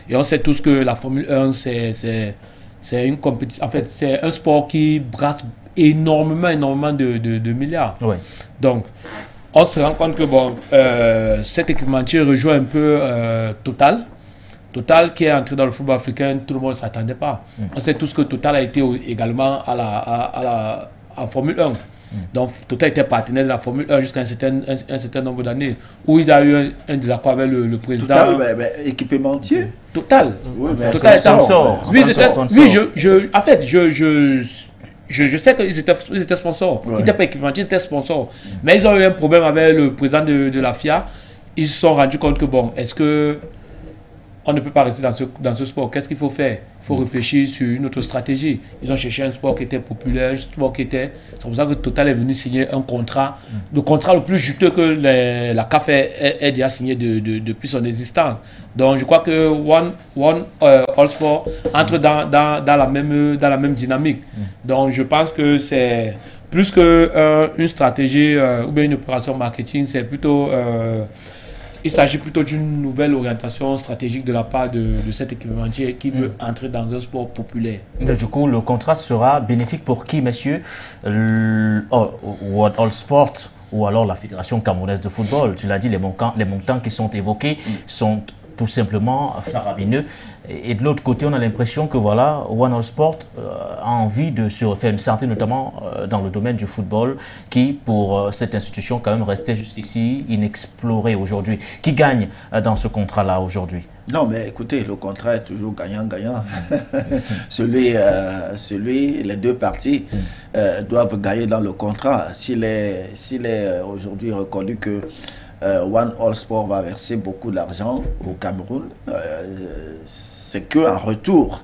Et on sait tous que la Formule 1, c'est une compétition. En fait, c'est un sport qui brasse énormément de milliards. Donc, on se rend compte que cet équipementier rejoint un peu Total qui est entré dans le football africain, tout le monde ne s'attendait pas. On sait tous que Total a été également en Formule 1. Donc Total était partenaire de la Formule 1 jusqu'à un certain nombre d'années, où il a eu un désaccord avec le président. Total, équipementier. Total. Oui, mais Total est sponsor. En fait, je sais qu'ils étaient sponsors. Ils n'étaient pas équipementiers, ils étaient sponsors. Mais ils ont eu un problème avec le président de la FIA. Ils se sont rendus compte que est-ce que on ne peut pas rester dans ce sport. Qu'est-ce qu'il faut faire? Il faut réfléchir sur une autre stratégie. Ils ont cherché un sport qui était populaire, un sport qui était... C'est pour ça que Total est venu signer un contrat, le contrat le plus juteux que la CAF ait déjà signé depuis son existence. Donc je crois que One All Sport entre dans la même dynamique. Donc je pense que c'est plus qu'une stratégie ou bien une opération marketing, c'est plutôt... il s'agit plutôt d'une nouvelle orientation stratégique de la part de cet équipementier qui veut entrer dans un sport populaire. Du coup, le contrat sera bénéfique pour qui, messieurs? One All Sport ou alors la Fédération camerounaise de football? Tu l'as dit, les montants qui sont évoqués sont tout simplement faramineux. Et de l'autre côté, on a l'impression que voilà, One All Sport a envie de se refaire une santé, notamment dans le domaine du football, qui pour cette institution quand même restait jusqu'ici inexplorée aujourd'hui. Qui gagne dans ce contrat-là aujourd'hui? Non, mais écoutez, le contrat est toujours gagnant-gagnant. Les deux parties doivent gagner dans le contrat. S'il est aujourd'hui reconnu que One All Sport va verser beaucoup d'argent au Cameroun, c'est qu'en retour,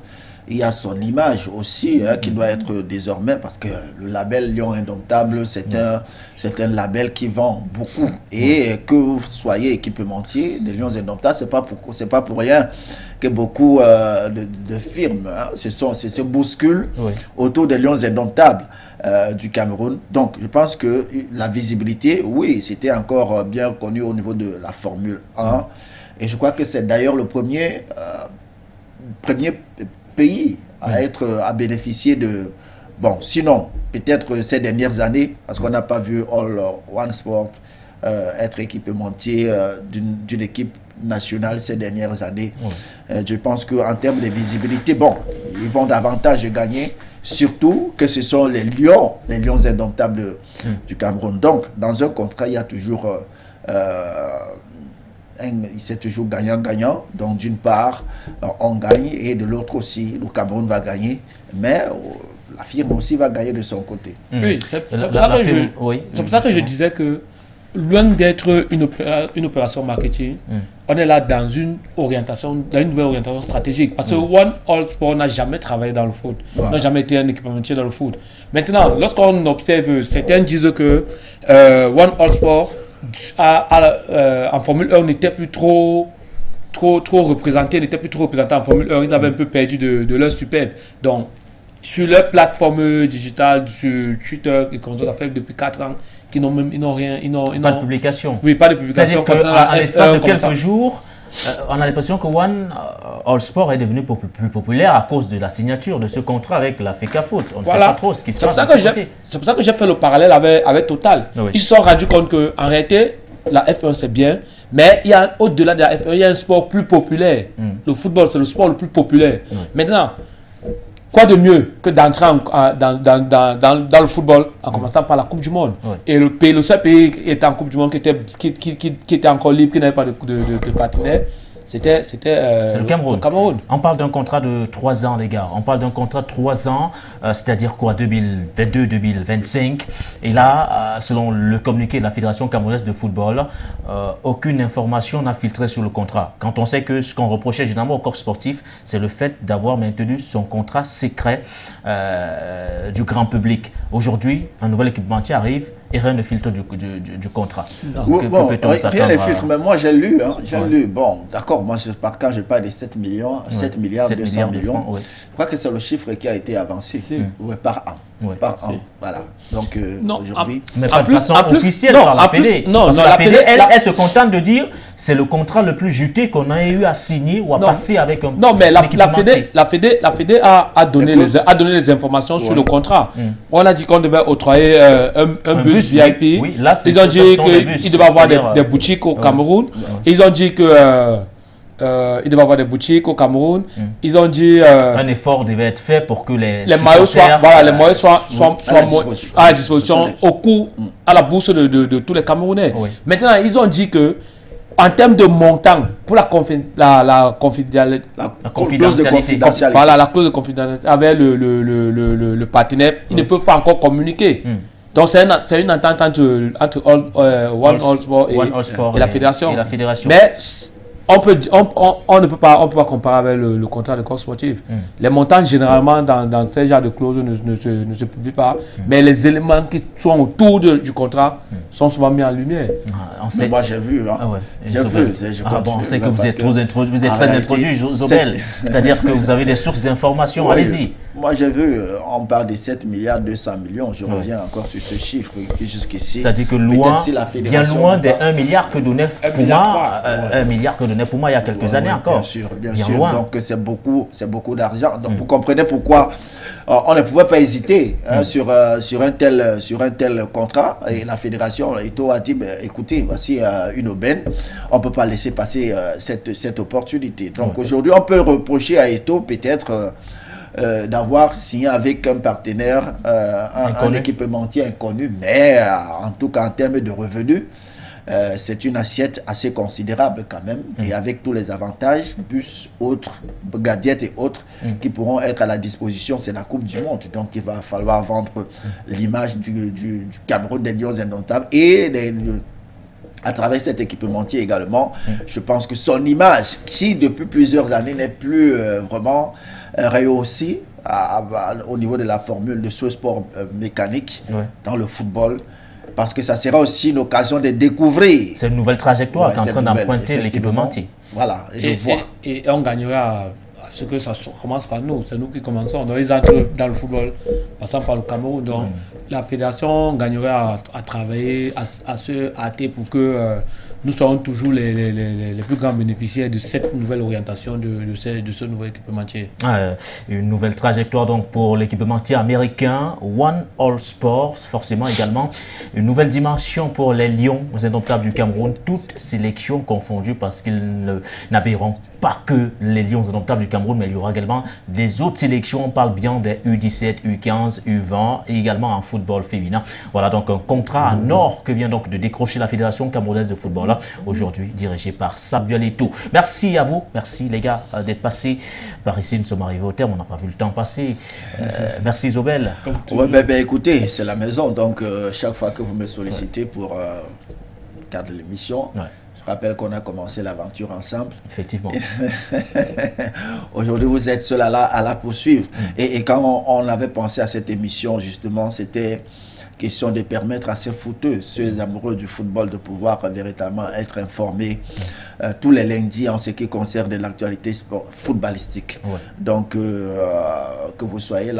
il y a son image aussi qui doit être désormais, parce que le label Lion Indomptable, c'est un label qui vend beaucoup. Et que vous soyez équipementier des Lions Indomptables, c'est pas pour rien que beaucoup de firmes se bousculent autour des Lions Indomptables du Cameroun. Donc, je pense que la visibilité, oui, c'était encore bien connu au niveau de la Formule 1. Et je crois que c'est d'ailleurs le premier pays à bénéficier de... Bon, sinon, peut-être ces dernières années, parce qu'on n'a pas vu All One Sport être équipementier d'une équipe nationale ces dernières années. Je pense qu'en termes de visibilité, bon, ils vont davantage gagner, surtout que ce sont les Lions indomptables du Cameroun. Donc, dans un contrat, il y a toujours... c'est toujours gagnant-gagnant. Donc, d'une part, on gagne, et de l'autre aussi, le Cameroun va gagner. Mais la firme aussi va gagner de son côté. Oui, c'est pour ça que je disais que, loin d'être une opération marketing, on est là dans une nouvelle orientation stratégique. Parce que One All Sport n'a jamais travaillé dans le foot, n'a jamais été un équipementier dans le foot. Maintenant, lorsqu'on observe, certains disent que One All Sport en Formule 1 n'était plus trop représenté, en Formule 1. Ils avaient un peu perdu de leur superbe. Donc, sur leur plateforme digitale, sur Twitter, et comme ça fait depuis 4 ans, ils n'ont rien. Pas de publication. Oui, pas de publication. En l'espace de quelques jours, on a l'impression que One All Sport est devenu plus populaire à cause de la signature de ce contrat avec la FECAFOOT. On ne sait pas trop ce qui se passe. C'est pour ça que j'ai fait le parallèle avec Total. Ils se sont rendus compte qu'en réalité, la F1 c'est bien, mais il y a au-delà de la F1, il y a un sport plus populaire. Le football, c'est le sport le plus populaire. Maintenant, quoi de mieux que d'entrer dans le football en commençant par la Coupe du Monde. Et le seul pays qui était en Coupe du Monde, qui était encore libre, qui n'avait pas de partenaire, c'était le Cameroun. On parle d'un contrat de 3 ans, les gars. On parle d'un contrat de 3 ans, c'est-à-dire quoi, 2022-2025. Et là, selon le communiqué de la Fédération camerounaise de football, aucune information n'a filtré sur le contrat. Quand on sait que ce qu'on reprochait généralement au corps sportif, c'est le fait d'avoir maintenu son contrat secret du grand public. Aujourd'hui, un nouvel équipementier arrive et rien ne filtre du contrat. Rien ne filtre, mais moi j'ai lu. Bon, d'accord, moi quand je parle de 7 milliards, 200 millions, je crois que c'est le chiffre qui a été avancé par an. Voilà. Donc aujourd'hui... Mais pas de façon officielle par la Fédé. La Fédé, elle se contente de dire c'est le contrat le plus juté qu'on a eu à signer ou à passer avec un... Non, mais la Fédé a donné les informations sur le contrat. On a dit qu'on devait octroyer un bus VIP. Oui, là, ils ont dit qu'il devait avoir des boutiques au Cameroun. Ils ont dit que... il devait avoir des boutiques au Cameroun. Ils ont dit... un effort devait être fait pour que les maillots soient à la disposition au coût, à la bourse de tous les Camerounais. Maintenant, ils ont dit que en termes de montant, pour la confidentialité, voilà, la clause de confidentialité avec le partenaire, ils ne peuvent pas encore communiquer. Donc c'est une entente entre One All Sport et la Fédération. Mais on ne peut pas comparer avec le contrat de corps sportif. Les montants généralement dans ces genres de clauses ne se publient pas, mais les éléments qui sont autour du contrat sont souvent mis en lumière. Mais moi j'ai vu, on sait que vous êtes très introduit, Zobel. C'est-à-dire que vous avez des sources d'informations. Allez-y. Moi j'ai vu, on parle de 7 milliards 200 millions. Je reviens encore sur ce chiffre jusqu'ici. C'est-à-dire que bien loin des 1 milliard que donnait Puma, 1 milliard que donnait Puma il y a quelques années encore. Bien sûr. Donc c'est beaucoup d'argent. Donc vous comprenez pourquoi on ne pouvait pas hésiter sur un tel contrat. Et la fédération, Eto'o a dit, écoutez, voici une aubaine. On ne peut pas laisser passer cette opportunité. Donc aujourd'hui, on peut reprocher à Eto'o peut-être d'avoir signé avec un partenaire, un équipementier inconnu, mais en tout cas en termes de revenus, c'est une assiette assez considérable quand même, et avec tous les avantages, bus, autres, gadgets et autres qui pourront être à la disposition. C'est la Coupe du Monde, donc il va falloir vendre l'image du Cameroun des Lions indomptables et à travers cet équipementier également. Je pense que son image, qui depuis plusieurs années n'est plus vraiment réussie au niveau de la formule de ce sport mécanique dans le football, parce que ça sera aussi une occasion de découvrir. C'est une nouvelle trajectoire qui est en train d'emprunter l'équipementier. Voilà, et de voir. Et on gagnera, ce que ça commence par nous, c'est nous qui commençons. Donc ils entrent dans le football, passant par le Cameroun. Donc la fédération gagnerait à travailler, à se hâter pour que nous soyons toujours les plus grands bénéficiaires de cette nouvelle orientation, de ce nouvel équipementier. Une nouvelle trajectoire donc pour l'équipementier américain One All Sports, forcément également une nouvelle dimension pour les Lions indomptables du Cameroun, toutes sélections confondues, parce qu'ils n'habilleront pas que les Lions indomptables du Cameroun, mais il y aura également des autres sélections. On parle bien des U17, U15, U20 et également en football féminin. Voilà donc un contrat en or que vient donc de décrocher la Fédération camerounaise de football, aujourd'hui dirigée par Samuel Eto'o. Merci à vous, merci les gars d'être passés par ici. Nous sommes arrivés au terme, on n'a pas vu le temps passer. Merci Zobel. Écoutez, c'est la maison, donc chaque fois que vous me sollicitez pour cadre l'émission, je rappelle qu'on a commencé l'aventure ensemble. Effectivement. Aujourd'hui, vous êtes seul à la poursuivre. Et quand on avait pensé à cette émission, justement, c'était question de permettre à ces footeux, ceux amoureux du football, de pouvoir véritablement être informés tous les lundis en ce qui concerne l'actualité footballistique. Donc, que vous soyez là